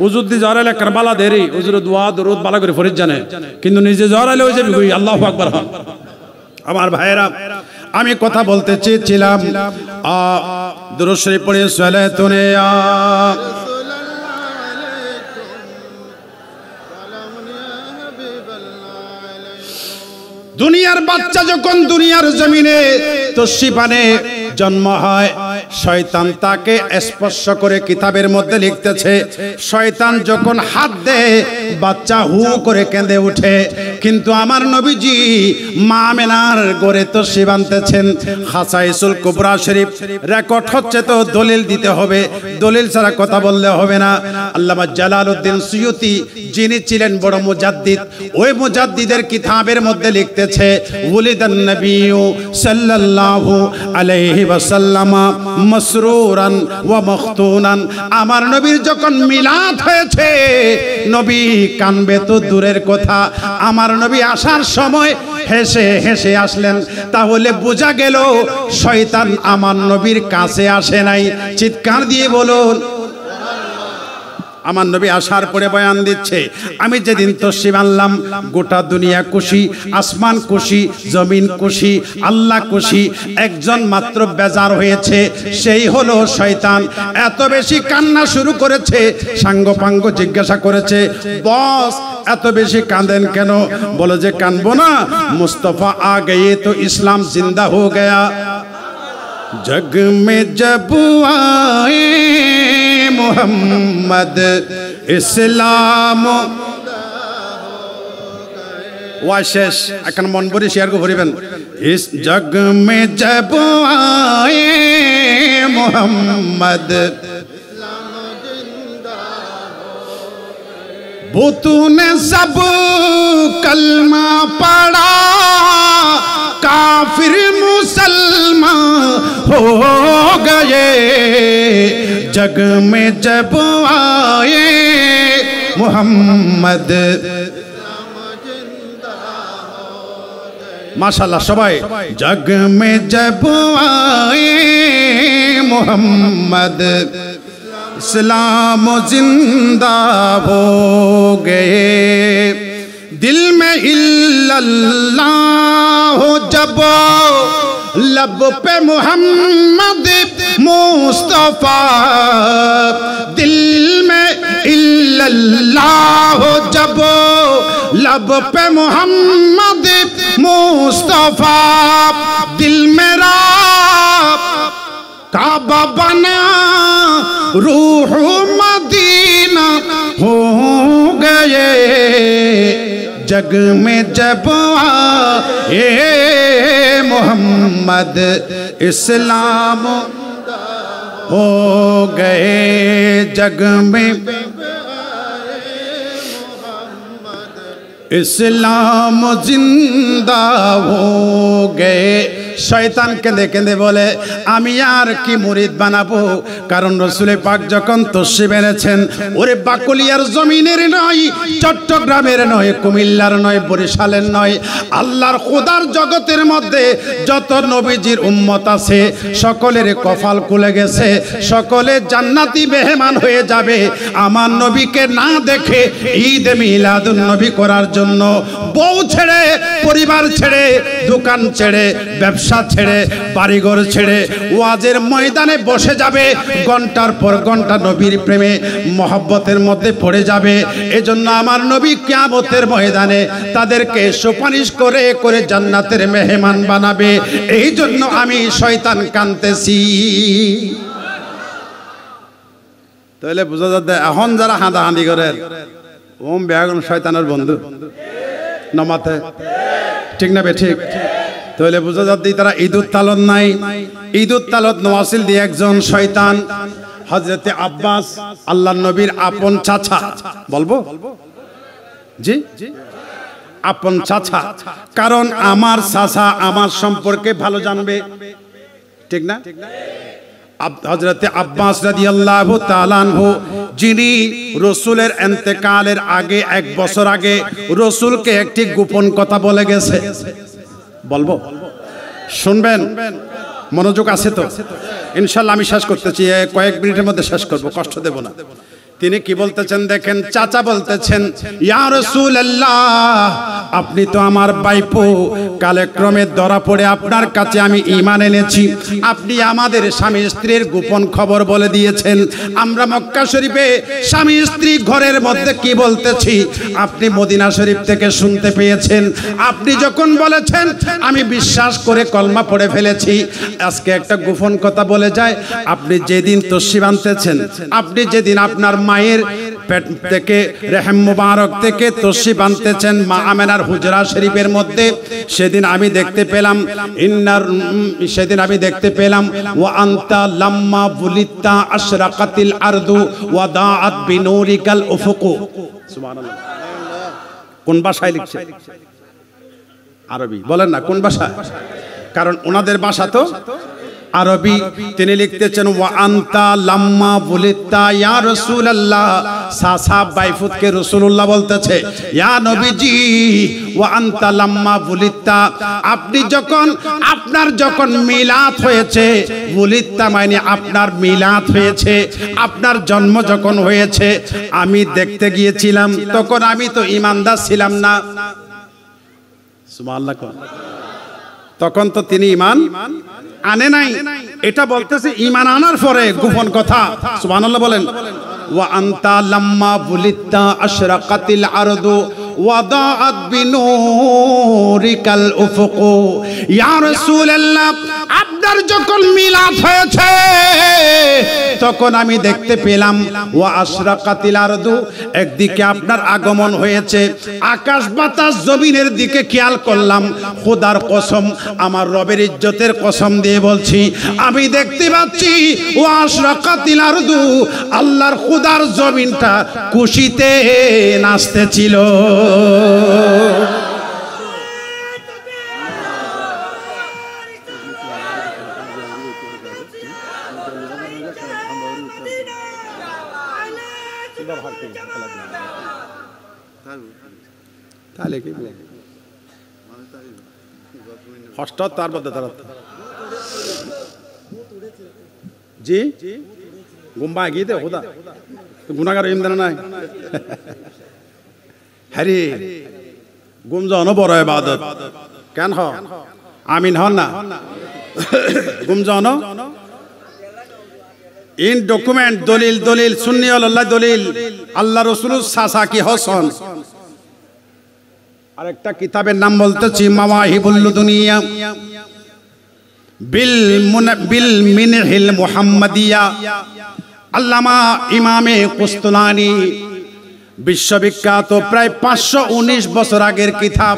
উজুদ দি জরাইলে কারবালা দেরি উজুর দোয়া দরুদ বালা করে ফরিদ জানে কিন্তু নিজে জরাইলে ওই যাবি কই আল্লাহু আকবার হন। আমার ভাইরা আমি কথা বলতে চেয়েছিলাম দুরূদ শরীফ পড়ে সালাতুন ইয়া দুনিয়ার বাচ্চা যখন দুনিয়ার জমিনে তশরিফ আনে জন্ম হয় শয়তান তাকে স্পর্শ করে কিতাবের মধ্যে লিখতেছে শয়তান যখন হাত দেয় বাচ্চা হু করে কেঁদে ওঠে। কিন্তু আমার নবীজি মা আমেনার গড়ে তশরিফ আনতেছেন খাসাইসুল কুবরা শরীফ রেকর্ড হচ্ছে তো দলিল দিতে হবে, দলিল ছাড়া কথা বললে হবে না। আল্লামা জালালউদ্দিন সুয়ুতি যিনি ছিলেন বড় মুজাদ্দিদ ওই মুজাদ্দিদের কিতাবের মধ্যে লিখতেছে ওয়ালিদান নবিয়্যু সাল্লাল্লাহু আলাইহি ওয়াসাল্লাম মাসরুরান ওয়া মাখতুনান আমার নবীর যখন মিলাদ হয়েছে নবী কানবে তো দূরের কথা আমার নবী আসার সময় হেসে হেসে আসলেন। তাহলে বোঝা গেল শয়তান আমার নবীর কাছে আসে নাই। চিৎকার দিয়ে বলুন আমার নবী আসার পরে বয়ান দিচ্ছে আমি যেদিন তশরিফ আনলাম গোটা দুনিয়া খুশি, আসমান খুশি, জমিন খুশি, আল্লাহ খুশি। একজন মাত্র বেজার হয়েছে সেই হলো শয়তান। এত বেশি কান্না শুরু করেছে সাঙ্গপাঙ্গ জিজ্ঞাসা করেছে বস এত বেশি কাঁদেন কেন? বলে যে কানবো না মুস্তফা আ গয়ে তো ইসলাম জিন্দা হো গয়া। जग में जब आए मोहम्मद इस्लाम वाशेष এখন মন ভরে শেয়ার করে ভরিবেন इस जग में जब आए मोहम्मद वो तूने सब कलमा पढ़ा काफिर मुसलमान हो गए जग में जब आए मोहम्मद। माशाल्लाह सबाई जग में जब आए मोहम्मद इस्लाम जिंदा हो गए। दिल में इल्लल्लाह जब लब पे मोहम्मद मुस्तफा दिल में इल्लल्लाह जब लब पे मोहम्मद मुस्तफा दिल मेरा काबा बना रूह मदीना हो गए जग में जब आए मोहम्मद इस्लाम हो गए जग में ইসলাম জিন্দা হো গে। শয়তান কেঁদে কেঁদে বলে আমি আর কি মুরিদ বানাবো, কারণ রসুল পাক যখন তশরিফ এনেছেন, ওরে বাকলিয়ার জমিনের নয়, চট্টগ্রামের নয়, কুমিল্লার নয়, বরিশালের নয়, আল্লাহর খোদার জগতের মধ্যে যত নবীজির উম্মত আছে সকলের কপাল খুলে গেছে, সকলে জান্নাতি মেহমান হয়ে যাবে আমার নবীকে না দেখে ঈদ মিলাদুন নবী করার জন্য। বউ ছেড়ে, পরিবার ছেড়ে, দোকান ছেড়ে, ব্যবসা ছেড়ে, বাড়িঘর ছেড়ে ওয়াজের ময়দানে বসে যাবে, ঘন্টার পর ঘন্টা নবীর প্রেমে মহব্বতের মধ্যে পড়ে যাবে। এজন্য আমার নবী কিয়ামতের ময়দানে তাদেরকে সুপারিশ করে করে জান্নাতের মেহমান বানাবে। এই জন্য আমি শয়তান কাঁদতেছি। তাহলে বুঝা যাচ্ছে এখন যারা হাঁদাহাঁদি করে ওম বেগুন শয়তানের বন্ধু নমাতে, ঠিক না বে ঠিক? তাহলে বুঝা যাচ্ছে তারা ঈদুত তালত নাই। ঈদুত তালত নওয়াসিল দিয়ে একজন শয়তান হযরতে আব্বাস আল্লাহর নবীর আপন চাচা, বলবো জি আপন চাচা, কারণ আমার চাচা আমার সম্পর্কে ভালো জানবে, ঠিক না? হযরতে আব্বাস রাদিয়াল্লাহু তাআলা আনহু, যিনি রাসূলের ইন্তেকালের আগে 1 বছর আগে রাসূলকে একটি গোপন কথা বলে গেছে, বলবো শুনবেন? মনোযোগ আছে তো? ইনশাআল্লাহ আমি শেষ করতেছি, কয়েক মিনিটের মধ্যে শেষ করব, কষ্ট দেব না। তিনি কি বলতেছেন দেখেন, চাচা বলতেছেন ইয়া রাসূলুল্লাহ, আপনি তো আমার বাইপো, কালক্রমে ধরা পড়ে আপনার কাছে আমি ঈমান এনেছি। আপনি আমাদের স্বামী স্ত্রীর গোপন খবর বলে দিয়েছেন। আমরা মক্কা শরীফে স্বামী স্ত্রী ঘরের মধ্যে কি বলতেছি আপনি মদিনা শরীফ থেকে শুনতে পেয়েছেন। আপনি যখন বলেছেন আমি বিশ্বাস করে কলমা পড়ে ফেলেছি। আজকে একটা গোপন কথা বলে যায়, আপনি যেদিন তশরিফ আনতেছেন, আপনি যেদিন আপনার মায়ের পেট থেকে রেহেম মুবারক থেকে তশরিফ আনতেছেন মা আমেনার হুজরা শরীফের মধ্যে, সেদিন আমি দেখতে পেলাম ওয়া আনতা লাম্মা বুলিতা আশরাকাতিল আরদু ওয়া দাআত বিনুরিকাল উফুকু। সুবহানাল্লাহ। কোন ভাষায় লিখছে? আরবি। বলেন না কোন ভাষা? কারণ ওনাদের ভাষা তো আরবি। তিনি লিখতেছেন ওয়া আনতা লাম্মা বুলিতা ইয়া রাসূলুল্লাহ, সাসা বাইফুতকে রাসূলুল্লাহ বলতেছে ইয়া নবীজি ওয়া আনতা লাম্মা বুলিতা, আপনি যখন আপনার যখন মিলাদ হয়েছে, বুলিতা মানে আপনার মিলাদ হয়েছে, আপনার জন্ম যখন হয়েছে, আমি দেখতে গিয়েছিলাম, তখন আমি তো ঈমানদার ছিলাম না। সুবহানাল্লাহ। তখন তো তিনি ঈমান আনে নাই, এটা বলতেছে ঈমান আনার পরে গোপন কথা। সুবহানাল্লাহ বলেন। ওয়া আনতা লাম্মা বুলিতা আশরাকাতিল আরদু ওয়া দাআত বিনুরিকাল উফুকু, ইয়া রাসূলুল্লাহ, আপনার যখন মিলাদ হয়েছে তখন আমি দেখতে পেলাম ওয়া আশরাকাতিল আরদু, একদিকে আপনার আগমন হয়েছে, আকাশ বাতাস জমিনের দিকে খেয়াল করলাম। খোদার কসম, আমার রবের ইজ্জতের কসম দিয়ে বলছি, আমি দেখতে পাচ্ছি ওয়া আশরাকাতিল আরদু, আল্লাহর খোদার জমিনটা খুশিতে নাচতেছিল। তাহলে কি হঠাৎ তার মধ্যে তারা জি গুম্বা গিয়ে দে খোদা গুনাগার ইমদান নাই হ্যারি গুমজন বড় ইবাদত কেন হ আমিন হন না গুমজন ইন ডকুমেন্ট দলিল দলিল সুন্নি আল্লাহ দলিল আল্লাহ রাসূল সাসা কি হসন। আরেকটা কিতাবের নাম বলতেছি মাওয়াহিবুল দুনিয়া বিল মিনহিল মুহাম্মাদিয়া, আল্লামা ইমামে কুস্তুলানি, বিশ্ববিখ্যাত, প্রায় 519 বছর আগের কিতাব।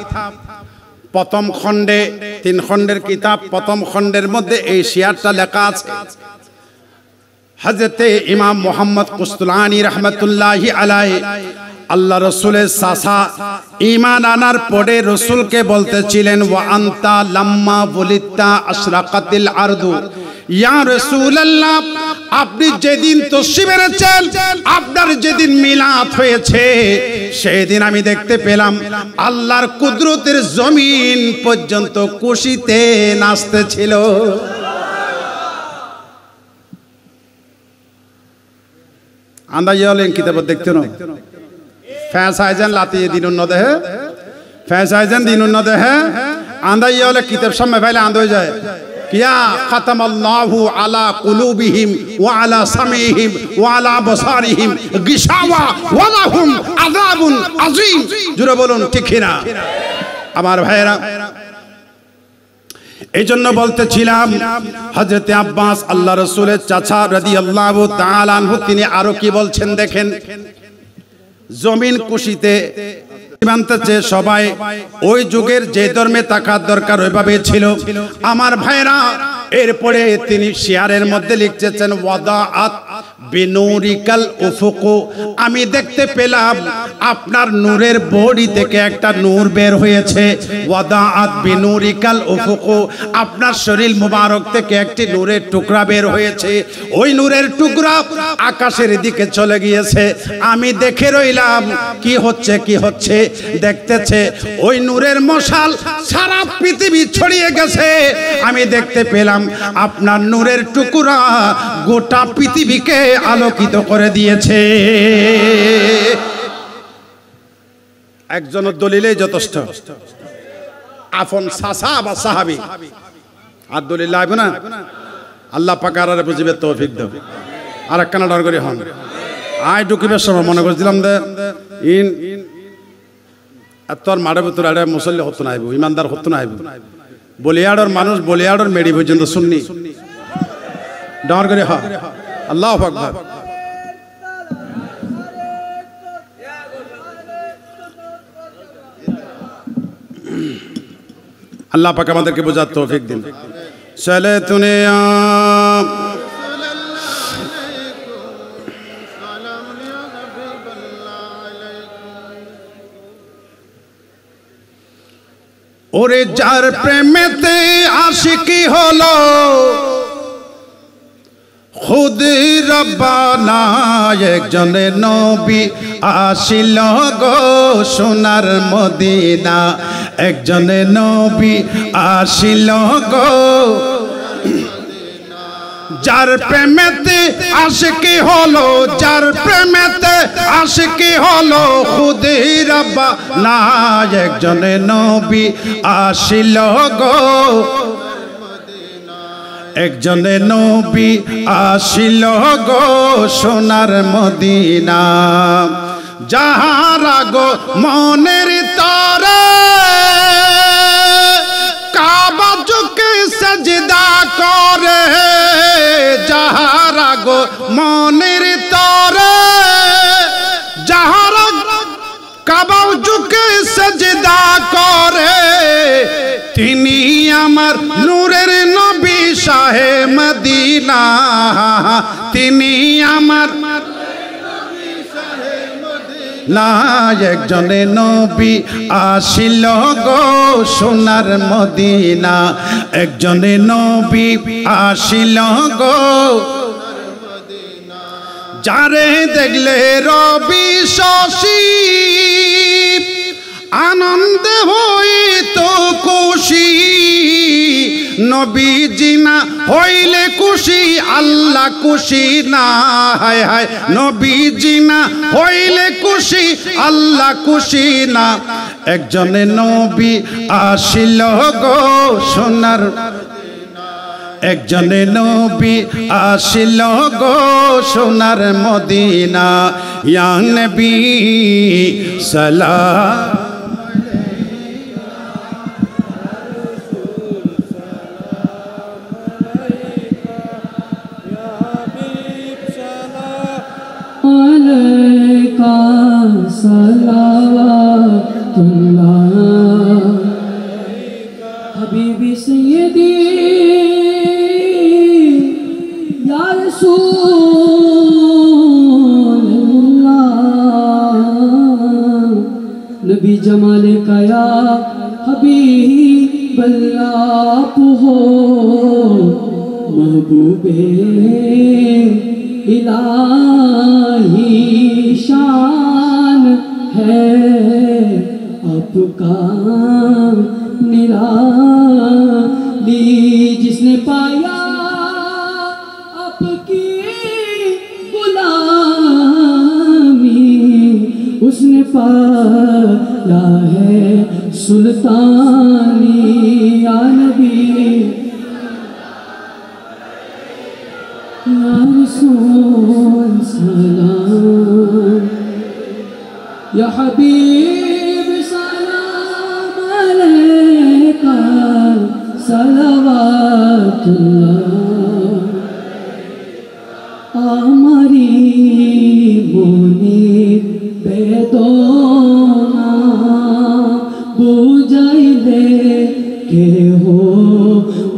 প্রথম খণ্ডে 3 খণ্ডের কিতাব, প্রথম খণ্ডের মধ্যে এই শিয়ারটা লেখা আছে। হযরতে ইমাম মুহাম্মদ কুস্তুলানি রহমতুল্লাহি আলাইহি আল্লাহ রসুলের চাচা ঈমান আনার পরে রসুলকে বলতেছিলেন ওয়া আনতা লাম্মা বুলিতা আশরাকাতিল আরদু, ইয়া রাসূলুল্লাহ আপনি যেদিন তশরিফ এনেছেন, আপনার যেদিন মিলাদ হয়েছে, সেদিন আমি দেখতে পেলাম আল্লাহর কুদরতের জমিন পর্যন্ত খুশিতে নাচতেছিল। আন্দাজ কিতাব দেখতে না ফ্যাসাইজান লাতিয়ে দিনুন নদেহে, ফ্যাসাইজান দিনুন নদেহে আন্দাজ কিতাব সামনে ফাইলে আন্দ হয়ে যায় কিয়া খাতামাল্লাহু আলা কুলুবিহিম ওয়া আলা সামিহিম ওয়া আলা বসারিহিম গিশাওয়া ওয়া লাহুম আযাবুন আযীম। জোরে বলুন ঠিক না আমার ভাইরা? এই জন্য বলতেছিলাম হযরতে আব্বাস আল্লাহ রাসূলের চাচা রাদিয়াল্লাহু তাআলা আনহু তিনি আরো কি বলছেন দেখেন, জমিন খুশিতে মানতেছে সবাই। ওই যুগের যে ধর্মে থাকার দরকার ওইভাবে ছিল আমার ভাইরা। এরপরে তিনি শিয়ারের মধ্যে লিখতেছেন ওয়াদাআত বিনুরিকাল উফুক, আমি দেখতে পেলাম আপনার নূরের বডি থেকে একটা নূর বের হয়েছে। ওয়াদাআত বিনুরিকাল উফুক, আপনার শরীর মুবারক থেকে একটি নূরের টুকরা বের হয়েছে। ওই নূরের টুকরা আকাশের দিকে চলে গিয়েছে। আমি দেখে রইলাম কি হচ্ছে কি হচ্ছে, দেখতেছে ওই নূরের মশাল সারা পৃথিবী ছড়িয়ে গেছে। আমি দেখতে পেলাম আপনার নূরের টুকরা গোটা পৃথিবীকে আলোকিত করে দিয়েছে। একজনের দলিলেই যথেষ্ট, আফন সাসা বা সাহাবী আর দলিল লাগবে না। আল্লাহ পাক আর বুঝিবে তৌফিক দাও। আর একখানা ডর করি হন আয় ঢুকিবার সময় মনে করছিলাম যে ইন তোর মাঠের ভিতরে একটা মুসল্লি হতো না, ইমানদার হতো না। বলিয়াড়র মানুষ বলিয়াড়র মেডি পর্যন্ত শুননি ডর করে হ আল্লাহু আকবার। আল্লাহ পাক আমাদেরকে বোঝার তৌফিক দিন। চলে তুনে ওরে যার প্রেমেতে আশিকি হলো খুদ রব্বানা, একজনে নবী আসিল গো সোনার মদিনা, একজনে নবী আসিল গো। যার প্রেমেতে আশিকি হলো, যার প্রেমেতে আশিকি হলো খুদ রব্বানা, একজনে নবী আসিল গো, একজনে নবী আসিল গো সোনার মদিনা। যাহারা গো মনের তরে কাবা ঝুঁকে সাজদা করে, যাহারা গো মনের তরে, যাহারা কাবা ঝুঁকে সাজদা করে, তিনি আমার নূরের নবী শাহে মদিনা, তিনি আমার না, একজনে নবী আসিল গো সোনার মদিনা, একজনে নবী আসিল গো। যারে দেখলে রবি শশী আনন্দে হইত খুশি, নবীজি না হইলে খুশি আল্লাহ খুশি না, হায় হায় নবীজি না হইলে খুশি আল্লাহ খুশি না। একজনে নবী আসিল গো সোনার, একজনে নবী আসিল গো সোনার মদিনা। ইয়া নবী সালাম আলাইকা সালাওয়াতুল্লাহ হাবিবি সাইয়্যিদি ইয়া রাসূলুল্লাহ नबी जमाल का या हबीब अल्लाह आप हो महबूबे इलाही शान है आपका निराली जिसने पाया आपकी गुलामी उसने पाया है सुल्तानी या नबी या रसूल सलाम या हबीब सलाम अलैका सलावतुल्लाह आमारी मोनी बेदोना बुझाइले के हो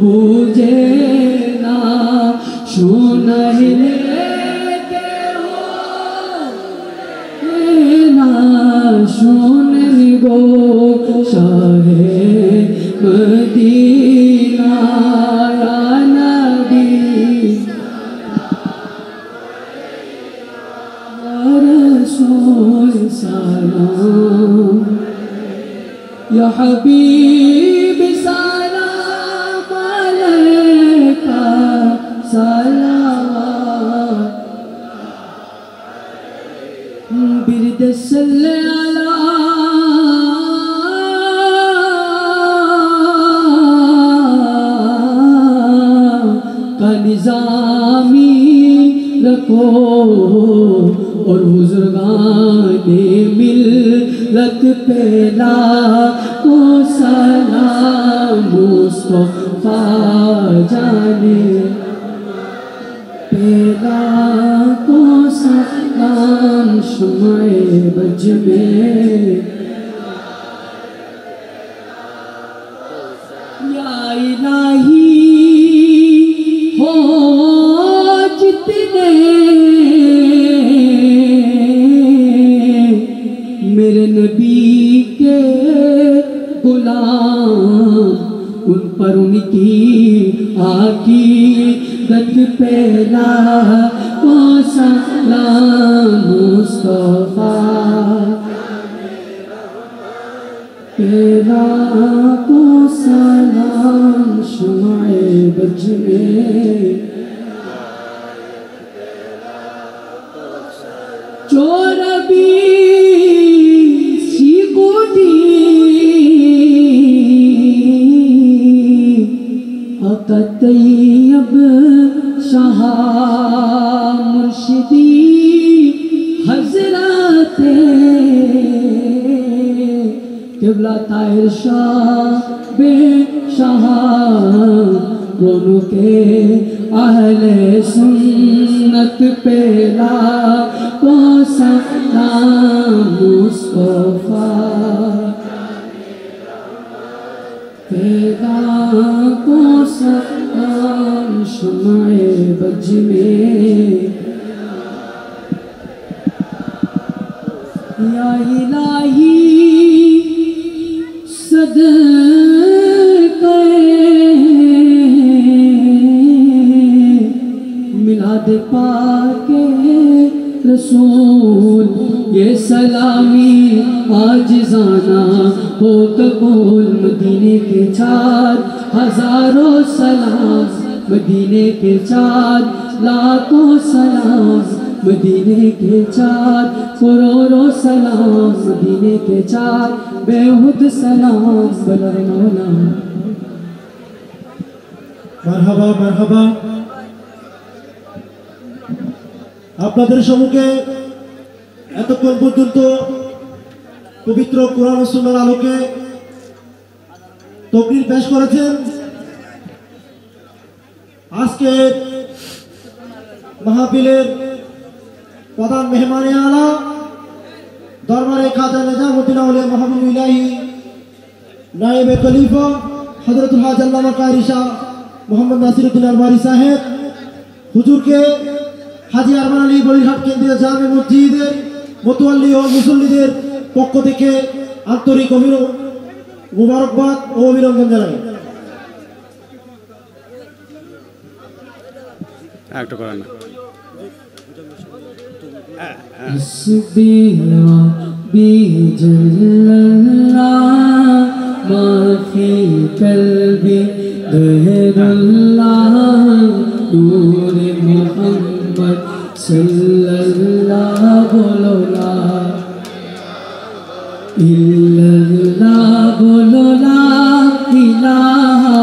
बुझे ना শুনাইলে কেহ না শুনেন গো শাহে মদিনা ইয়া নবী ইয়া রাসূল সালাম ইয়া হাবিব সালাম আলাইকা सलावत बिरद सल्ले अला का निजामी रखो और बुजुर्गाने मिल्लत पेला को सलाम मुस्तफा जाने पेला को सलाम शुमाए बज में या इलाही हो जितने मेरे नबी के गुलाम उन पर उनकी आकीदत पेला को सलाम मुस्तफा पेला को सलाम शुमाए बज में चोरबी सीकोटी तैयब शाह मुर्शिदी हजरते किबला ताहिर शाह बे शाह दोनों के अहले सुन्नत पेला को सलाम मुस्तफा पेला को सलाम शुमाए बज में या इलाही सदक़े मिलाद पाके रसूल ये सलामी आजिज़ाना हो कबूल मदीने के चार हजारों सलाम मदीने के चार लाखों सलाम मदीने के चार करोड़ों सलाम मदीने के चार बेहुद सलाम बलरमौला मरहबा मरहबा আপনাদের সম্মুখে এতক্ষণ পর্যন্ত পবিত্র কোরআন ও সুন্নাহর আলোকে তাকরীর পেশ করেছেন আজকে মাহফিলের প্রধান মেহমানে আলা দরবারে খাজা নিজামউদ্দিন আউলিয়া মাহবুব ইলাহি নায়েবে খলিফা হযরতুল হাজ আল্লামা কারি শাহ মোহাম্মদ নাসিরউদ্দিন আলমারি সাহেব হুজুরকে হাজী আরমান আলী বলিরহাট কেন্দ্রীয় জামে মসজিদের মুতাওয়াল্লি ও মুসল্লিদের পক্ষ থেকে আন্তরিক মুবারকবাদ ও অভিনন্দন জানাই। একটু করেন না। মাফি কলবি গহরুল্লাহ নূরে মুহাম্মদ সাল্লাল্লাহু बोलो ला इल्लल्लाह बोलो ला इलाहा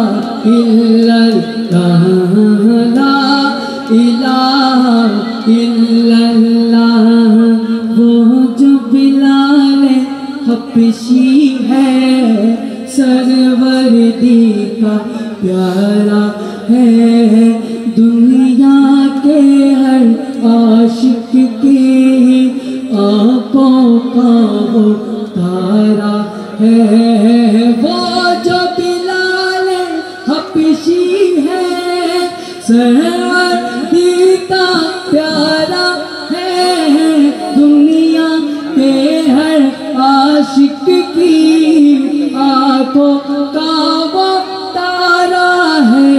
इल्लल्लाह ला इलाहा इल्लल्लाह वो जो बिलाल हबशी है सरवरदी का प्यारा है दुनिया के हर आशिक की आंखों का वो तारा है वो जो बिलाल हबशी है सरवरदी का प्यारा है दुनिया के हर आशिक की आंखों का वो तारा है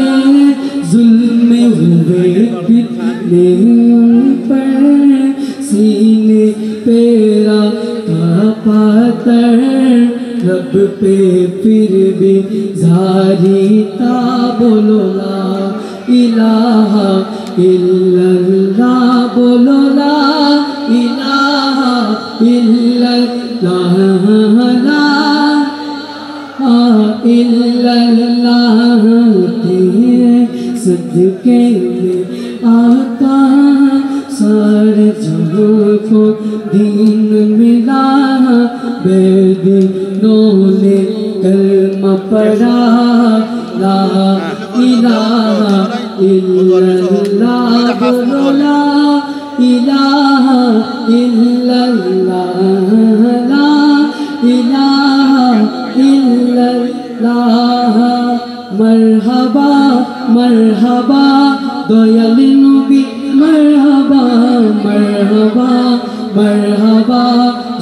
जुल्म हुए कितने पर सीने पेरा का पातर रब पे फिर भी जारी था बोलो ला इलाहा इल्लल्लाह बोलो ला इलाहा इल्लल्लाह ला इल्लल्लाह तेरे सदके में आका सारे जहां को दीन मिला बेदीनों ने कलमा पढ़ा ला इलाहा इल्लल्लाह बोलो ला इलाहा इल्लल्लाह ला इलाहा इल्लल्लाह मरहबा मरहबा दयाल नबी मरहबा मरहबा मरहबा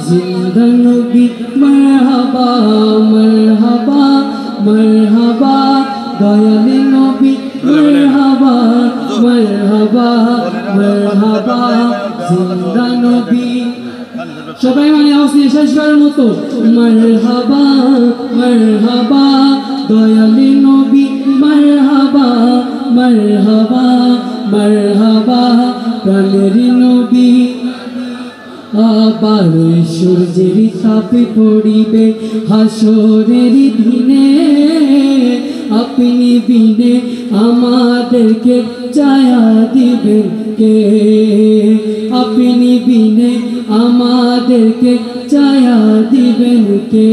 जिंदा नबी मरहबा मरहबा मरहबा दयाल नबी मरहबा मरहबा मरहबा जिंदा नबी সবাই মানে আওয়াজ নিয়ে শেষ করার মতো মারহাবা মারহাবা দয়ালি নবী মারহাবা মারহাবা মারহাবা প্রাণের নবী আবার সূর্যের তাপে পড়িবে হাসরের দিনে আপনি বিনে আমাদেরকে ছায়া দিবেন কে আপনি বিনে আমাদেরকে ছায়া দিবেন কে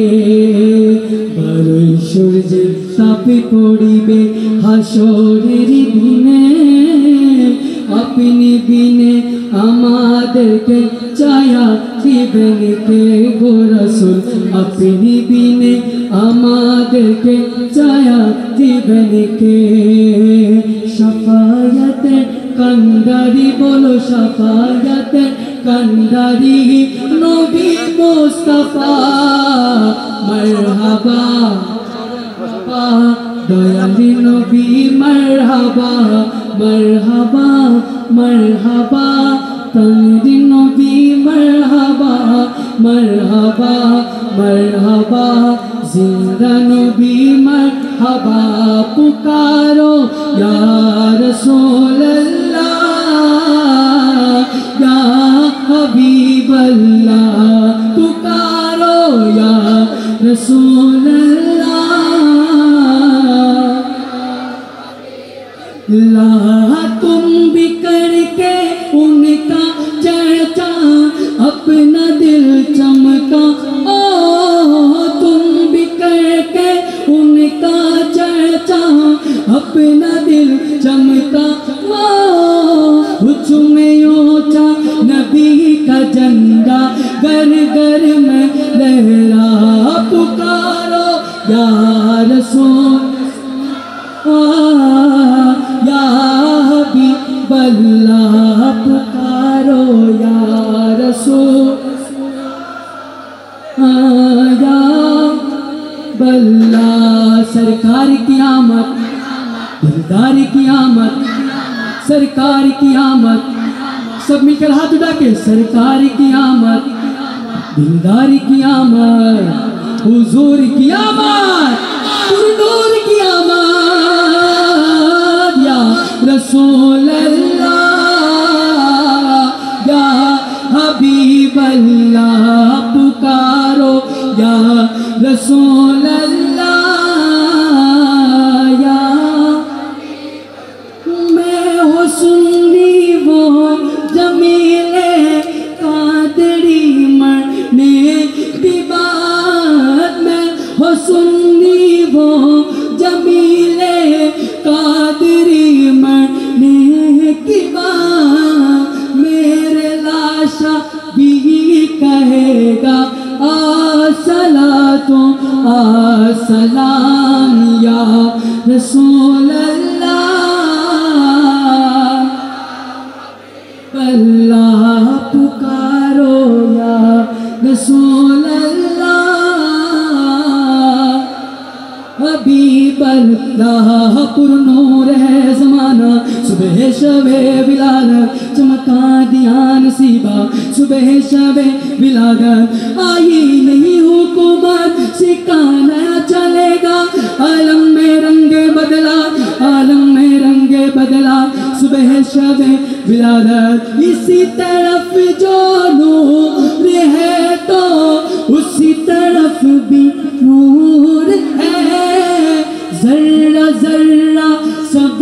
বারোই সূর্যের তাপে পড়িবে হাসরের দিনে আপনি বিনে আমাদেরকে ছায়া দিবেন কে গো রাসূল আপনি বিনে আমাদেরকে ছায়া দিবেন কে শাফায়াতে কান্দারি বলো শাফায়াতে কান্দারি নবী মুস্তাফা মারহাবা দয়ালি নবী মারহাবা মারহাবা মারহাবা প্রাণের নবী মারহাবা মারহাবা মারহাবা জিন্দা নবী মারহাবা পুকারো ইয়া রাসূলুল্লাহ ইয়া হাবিবাল্লাহ পুকারো ইয়া রাসূলুল্লাহ ला तुम भी करके उनका चर्चा अपना दिल चमका ओ तुम भी करके उनका चर्चा अपना दिल चमका ऊंच में ऊंचा नबी का झंडा घर घर में लहरा पुकारो या रसूल या हबीबल्लाह पुकारो या रसूल या अल्लाह सरकार की आमद, दिलदार की आमद, सरकार की आमद, सब मिलकर हाथ उठा के सरकार की आमद, दिलदार की आमद, हुजूर की आमद, हुजूर की आमद, या रसूल अल्लाह, या हबीब अल्लाह, पुकारो या रसूल अल्लाह, या मैं हो सुन्नी वो जमीले कादरी मरने की बात, मैं हो सुन्नी वो जमीले कादरी मरने की बात, मेरे लाशा भी कहेगा आसलातो आसलाम या रसूल अल्लाह, अल्लाह पुकारो या रसूल अल्लाह, हबीब अल्लाह पुरनूर है ज़माना, सुबह शबे बिलाल चमका दिया नसीबा, सुबह शबे बिलाल आई नहीं हुकूमत, सिखाना चलेगा आलम में रंगे बदला, आलम में रंगे बदला, सुबह शबे बिलाल इसी तरफ जो नूर है तो उसी तरफ भी नूर है, जर्रा जर्रा सब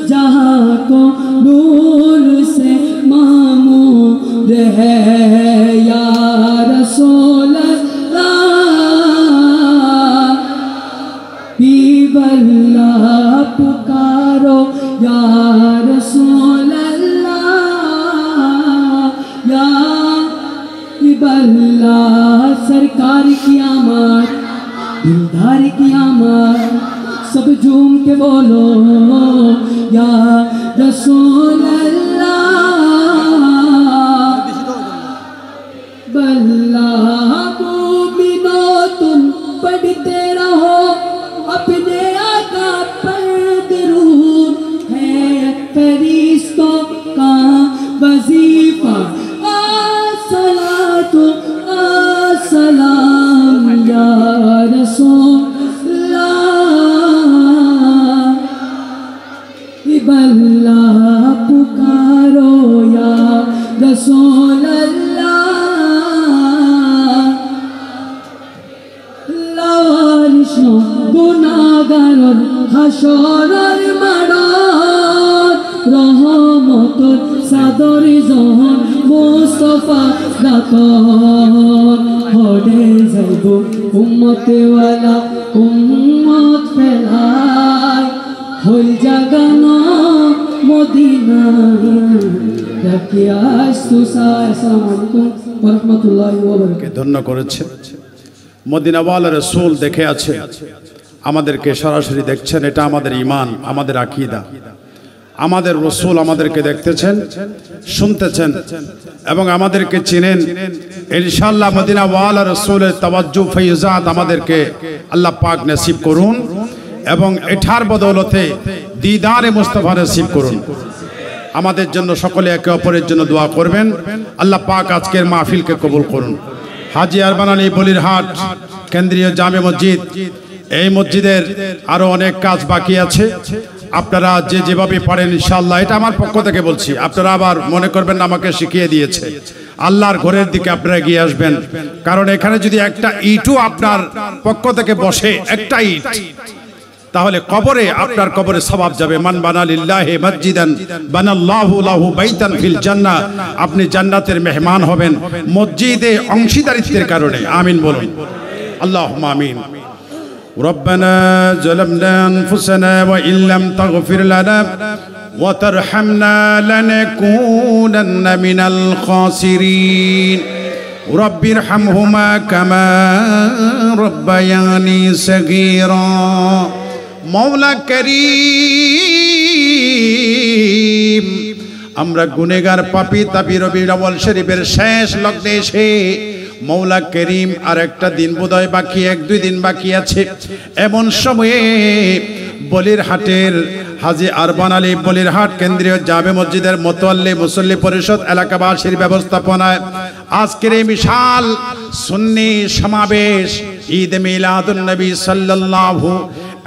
जहां को नूर से मामूर है, या रसूल अल्लाह, हबीब अल्लाह, पुकारो या रसूल अल्लाह, या हबीब अल्लाह, सरकार की आमद, दिलदार की आमद, सब झूम के बोलो या रसूल अल्लाह, बल्ला मोमिनो तुम पढ़ते रहो अपने आका पर दरूद, है फरिश्तों का वजीफा, आसलातो आसलाम या रसूल अल्लाह, पुकारो या रसूल अल्लाह, लावारिशो गुनाहगार হাসরের মাঠ রহমতের সাদর জহন মুস্তাফা দাতর হরে যাইব উম্মতওয়ালা উম্মত ফেলায় হই জাগানো মদিনা রাখিয়া আসতুসা। আসসালামু আলাইকুম ওয়া রাহমাতুল্লাহি ওয়া বারাকাতুহু। ধন্য করেছে মদিনাওয়ালা রাসূল দেখে আছে, আমাদেরকে সরাসরি দেখছেন, এটা আমাদের ঈমান, আমাদের আকীদা। আমাদের রাসূল আমাদেরকে দেখতেছেন, শুনতেছেন এবং আমাদেরকে চিনেন। ইনশাআল্লাহ মদিনাওয়ালা রাসূলের তাওয়াজ্জু ফয়জাত আমাদেরকে আল্লাহ পাক নসিব করুন এবং এটার বদৌলতে দিদারে মুস্তাফা নসিব করুন। আমাদের জন্য সকলে একে অপরের জন্য দোয়া করবেন। আল্লাহ পাক আজকের মাহফিলকে কবুল করুন। হাজী আরমান আলী বলিরহাট কেন্দ্রীয় জামে মসজিদ, এই মসজিদের আরো অনেক কাজ বাকি আছে। আপনারা যে যেভাবে পারেন ইনশাআল্লাহ, এটা আমার পক্ষ থেকে বলছি, আপনারা আবার মনে করবেন না আমাকে শিখিয়ে দিয়েছে। আল্লাহর ঘরের দিকে আপনারা এগিয়ে আসবেন, কারণ এখানে যদি একটা ইটও আপনার পক্ষ থেকে বসে, একটা ইট, তাহলে কবরে আপনার কবরে সওয়াব যাবে। মান বানা লিল্লাহি মসজিদান বানাল্লাহু লাহু বাইতান ফিল জান্নাহ, আপনি জান্নাতের মেহমান হবেন মসজিদে অংশীদারিত্বের কারণে। আমিন বলুন, আল্লাহুম্মা আমিন। ربنا ظلمنا أنفسنا وإن لم تغفر لنا وترحمنا لنكونن من الخاسرين رب ارحمهما كما ربياني صغيرا মওলা করিম, আমরা গুনেহগার পাপী তাপী রবিউল আউয়াল শরীফের শেষ লগ্নে এসে মৌলা করিম আর একটা দিন বোধহয় বাকি, 1-2 দিন বাকি আছে। এমন সময়ে বলিরহাটের হাজী আরবান আলী বলিরহাট কেন্দ্রীয় জামে মসজিদের মোতাল্লি মুসল্লি পরিষদ এলাকাবাসীর ব্যবস্থাপনায় আজকের এই বিশাল সুন্নি সমাবেশ ঈদ মিলাদুন নবী সাল্লাল্লাহু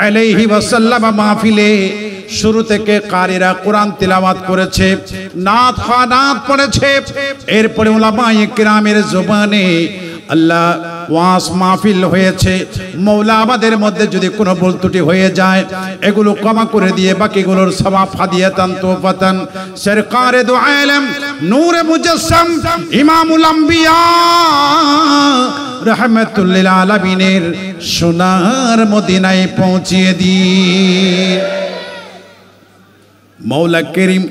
আলাইহি ওয়াসাল্লাম মাহফিলে শুরু থেকে কারীরা কোরআন তিলাওয়াত করেছে, নাত খানাত পড়েছে, এরপরে উলামায়ে কিরামের জবানে আল্লাহ ওয়াজ মাহফিল হয়েছে। মৌলা আমাদের মধ্যে যদি কোনো ভুল ত্রুটি হয়ে যায় এগুলো ক্ষমা করে দিয়ে বাকিগুলোর সওয়াব হাদিয়াতান তোফাতান সরকারে দু আলম নূরে মুজাসসাম ইমামুল আম্বিয়া রাহমাতুল লিল আলামিনের সোনার মদিনায় পৌঁছিয়ে দিন। মৌলা করিম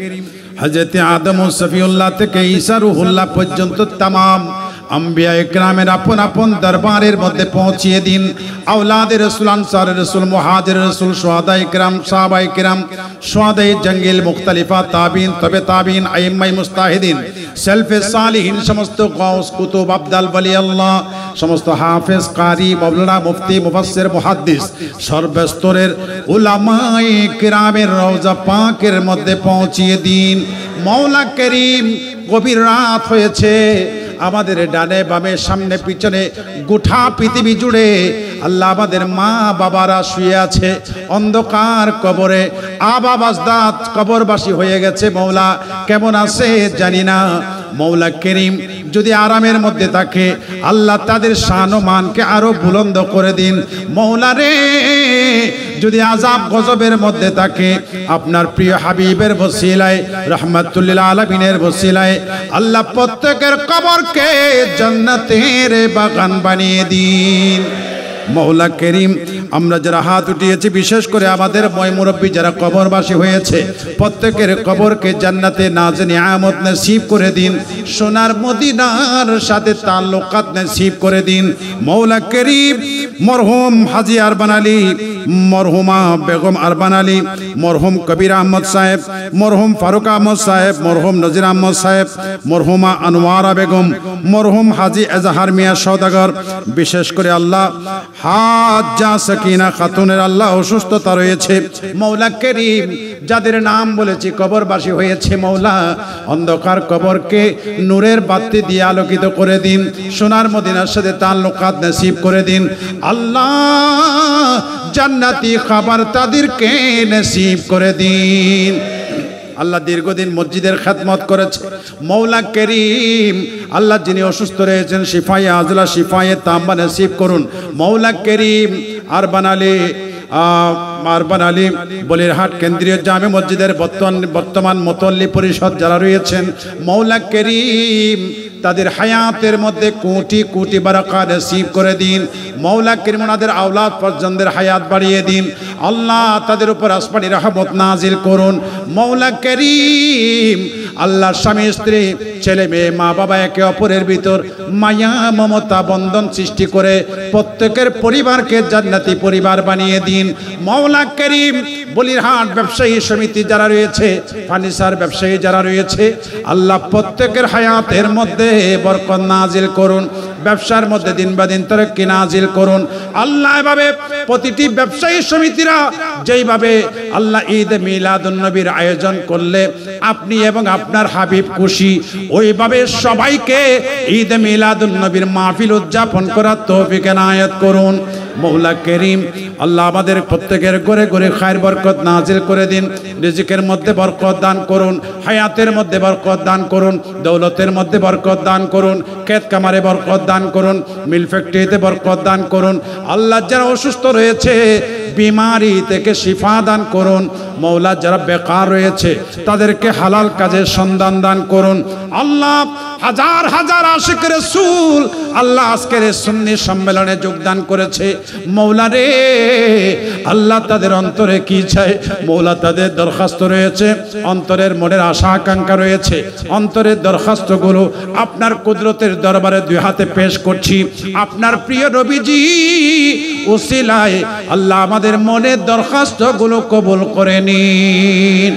হযরত আদম ও সফিউল্লাহ থেকে ঈসা রূহুল্লাহ পর্যন্ত तमाम আম্বিয়া ইকরামের আপন আপন দরবারের মধ্যে পৌঁছিয়ে দিন। আওলাদে রাসূল, আনসারে রাসূল, মুহাজিরে রাসূল, শুহাদায়ে কিরাম, সাহাবায়ে কিরাম, শুহাদায়ে জঙ্গিল, মুখতালিফা তাবিন, তবে তাবিন, আইম্মায়ে মুস্তাহিদিন, সেলফে সালিহিন, সমস্ত গাউস কুতুব আবদাল ওলি আল্লাহ, সমস্ত হাফেজ, কারি, মাওলানা, মুফতি, মুফাসসির, মুহাদ্দিস, সর্বস্তরের উলামায়ে কিরামের রওজা পাকের মধ্যে পৌঁছিয়ে দিন। মওলা করিম গভীর রাত হয়েছে, আমাদের ডানে বামে সামনে পিছনে গোটা পৃথিবী জুড়ে আল্লাহ আমাদের মা বাবারা শুয়ে আছে অন্ধকার কবরে, আবাব আজদাদ কবরবাসী হয়ে গেছে। মৌলা কেমন আছে জানি না। মৌলা করিম যদি আরামের মধ্যে থাকে আল্লাহ তাদের শান ও মানকে আরো বুলন্দ করে দিন। মৌলা রে যদি আযাব গজবের মধ্যে থাকে আপনার প্রিয় হাবিবের ওসিলায়, রাহমাতুল লিল আলামিনের ওসিলায় আল্লাহ প্রত্যেকের কবরকে জান্নাতের বাগান বানিয়ে দিন। মৌলা করিম আমরা যারা হাত উঠিয়েছি, বিশেষ করে আমাদের ময় মুরব্বী যারা কবরবাসী হয়েছে, প্রত্যেকের কবরকে জান্নাতে নাজ নিয়ামত নসিব করে দিন, সোনার মদিনার সাথে তাল্লুকাত নসিব করে দিন। মৌলা করিম মরহুম হাজী আরবান আলী, মরহুমা বেগম আরবান আলী, মরহুম কবির আহমদ সাহেব, মরহুম ফারুক আহমদ সাহেব, মরহুম নজির আহমদ সাহেব, মরহুমা আনোয়ারা বেগম, মরহুম হাজী এজাহার মিয়া সওদাগর, বিশেষ করে আল্লাহ হাজ্জা সাকিনা খাতুনের আল্লাহ অসুস্থতা রয়েছে। মৌলা করিম যাদের নাম বলেছি কবরবাসী হয়েছে, মৌলা অন্ধকার কবরকে নূরের বাতি দিয়ে আলোকিত করে দিন, সোনার মদিনার সাথে তাল্লুকাত নসিব করে দিন। আল্লাহ জান্নাতি খাবার তাদেরকে নসিব করে দিন। আল্লাহ দীর্ঘদিন মসজিদের খেদমত করেছে। মৌলা করিম আল্লাহ যিনি অসুস্থ রয়েছেন শিফায়ে আজলা, শিফায়ে তাম্মা নসিব করুন। মৌলা করিম আরবান আলী বলিরহাট কেন্দ্রীয় জামে মসজিদের বর্তমান মুতল্লি পরিষদ যারা রয়েছেন, মৌলা করিম তাদের হায়াতের মধ্যে কোটি কোটি বারাকা নসিব করে দিন। মৌলা করিম ওনাদের আওলাদ পর্যন্তের হায়াত বাড়িয়ে দিন। আল্লাহ তাদের উপর আসমানি রহমত নাজিল করুন। মৌলা করিম আল্লাহ স্বামী স্ত্রী ছেলে মেয়ে মা বাবা একে অপরের ভিতর মায়া মমতা বন্ধন সৃষ্টি করে প্রত্যেকের পরিবারকে জান্নাতি পরিবার বানিয়ে দিন। মৌলা করিম বলিরহাট ব্যবসায়ী সমিতি যারা রয়েছে, ফার্নিচার ব্যবসায়ী যারা রয়েছে, আল্লাহ প্রত্যেকের হায়াতের মধ্যে বরকত নাজিল করুন, ব্যবসার মধ্যে দিন বা দিন তরক্কি নাজিল করুন। আল্লাহ এভাবে প্রতিটি ব্যবসায়ী সমিতিরা যেইভাবে আল্লাহ ঈদ মিলাদুন নবীর আয়োজন করলে আপনি এবং আপনার হাবিব খুশি, ওইভাবে সবাইকে ঈদ মিলাদুন নবীর মাহফিল উদযাপন করার তৌফিক এনায়েত করুন। মৌলা করিম আল্লাহ আমাদের প্রত্যেকের ঘরে ঘরে খায়ের বরকত নাজিল করে দিন। রিজিকের মধ্যে বরকত দান করুন, হায়াতের মধ্যে বরকত দান করুন, দৌলতের মধ্যে বরকত দান করুন, ক্ষেত কামারে বরকত দান করুন, মিল ফ্যাক্টরিতে বরকত দান করুন। আল্লাহ যারা অসুস্থ রয়েছে বিমারি থেকে শিফা দান করুন। মৌলা যারা বেকার রয়েছে তাদেরকে হালাল কাজের সন্ধান দান করুন। আল্লাহ হাজার হাজার আশিক রাসূল আল্লাহ আজকের সুন্নি সম্মেলনে যোগদান করেছে। মৌলা রে আল্লাহ তাদের অন্তরে কি চায়, মৌলা তাদের দরখাস্ত রয়েছে, অন্তরের মনের আশা আকাঙ্ক্ষা রয়েছে, অন্তরের দরখাস্তগুলো আপনার কুদরতের দরবারে দুই হাতে পেশ করছি। আপনার প্রিয় নবীজি উসিলায় আল্লাহ আমাদের মনের দরখাস্তগুলো কবুল করে নিন।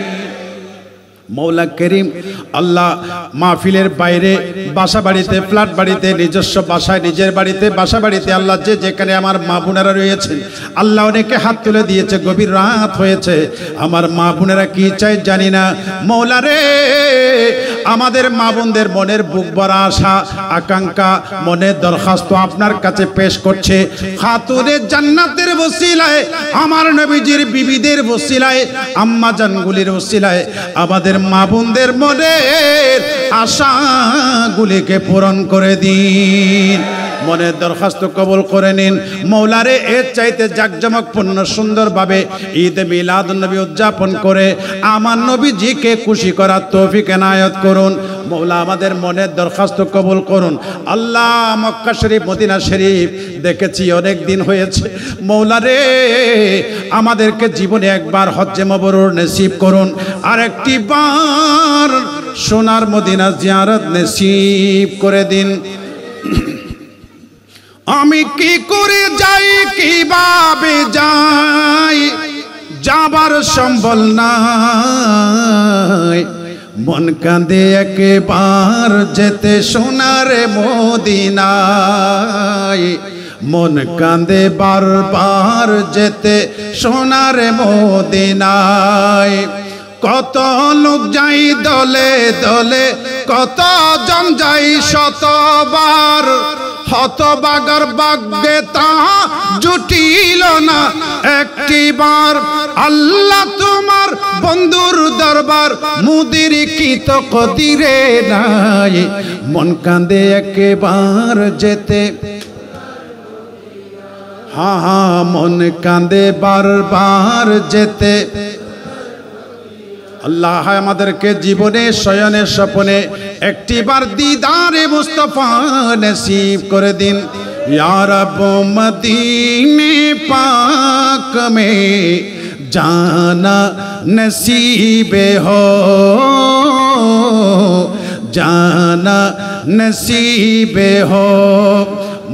মৌলা করিম আল্লাহ মাহফিলের বাইরে বাসা বাড়িতে ফ্ল্যাট বাড়িতে নিজস্ব বাসায় নিজের বাড়িতে বাসা বাড়িতে আল্লাহ যে যেখানে আমার মা বোনেরা রয়েছে আল্লাহ অনেকে হাত তুলে দিয়েছে গভীর রাত হয়েছে আমার মা বোনেরা কি চাই জানি না মৌলা রে আমাদের মা বোনদের মনের বুক ভরা আশা আকাঙ্ক্ষা মনের দরখাস্ত আপনার কাছে পেশ করছে খাতুনে জান্নাতের ওসিলায় আমার নবীজির বিবিদের ওসিলায় আম্মা জানগুলির ওসিলায় আমাদের মা বোনদের মনের আশাগুলিকে পূরণ করে দিন মনের দরখাস্ত কবুল করে নিন মৌলারে এর চাইতে জাকজমকপূর্ণ সুন্দরভাবে ঈদ মিলাদুন্নবী উদযাপন করে আমার নবীজিকে খুশি করার তৌফিক এনায়েত করুন মৌলা আমাদের মনের দরখাস্ত কবুল করুন আল্লাহ মক্কা শরীফ মদিনা শরীফ দেখেছি অনেক দিন হয়েছে মৌলারে আমাদেরকে জীবনে একবার হজ্জে মাবরুর নসিব করুন আর একটি বার সোনার মদিনা জিয়ারত নসিব করে দিন আমি কি করে যাই কিভাবে যাই যাবার সম্বল নাই মন কাঁদে একবার যেতে সোনার মদিনায় মন কাঁদে বারবার যেতে সোনার মদিনায় কত লোক যাই দলে দলে কত জন যাই শতবার হতবাগার ভাগ্যে তা জুটিল না একটিবার আল্লাহ তোমার বন্ধুর দরবার মুদির কি তো কদিরে নাই মন কাঁদে একবার যেতে হা মন কাঁদে বারবার যেতে আল্লাহ আমাদেরকে জীবনে শয়নে স্বপ্নে একটিবার দিদারে মুস্তাফা নসিব করে দিন ইয়া রব মদিনে পাক মে জানা নসিবে হো জানা নসিবে হো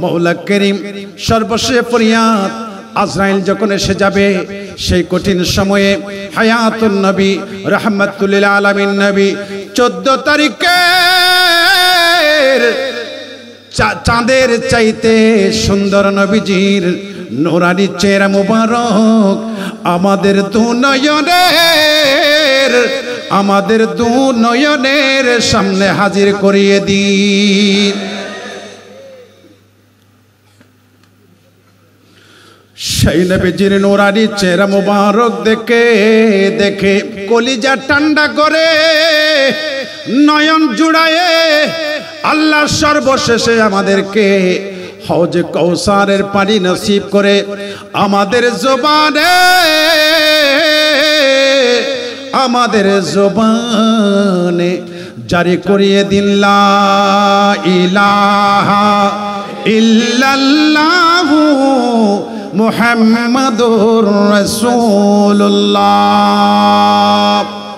মৌলা করিম সর্বশেষ ফরিয়াদ আজরাইল যখন এসে যাবে সেই কঠিন সময়ে হায়াতুন নবী রাহমাতুল লিল আলামিন নবী 14 তারিখের চাঁদের চাইতে সুন্দর নবীজির নূরানি চেহারা মুবারক আমাদের দু নয়নের সামনে হাজির করিয়ে দিন সেই নবীজির নূরানি চেহারা মুবারক দেখে দেখে কলিজা ঠান্ডা করে নয়ন জুড়ায়ে আল্লাহ সর্বশেষে আমাদেরকে হৌজে কৌসারের পানি নসিব করে আমাদের জবানে জারি করিয়ে দিন লা ইলাহা ইল্লাল্লাহু মুহাম্মাদুর রাসূলুল্লাহ।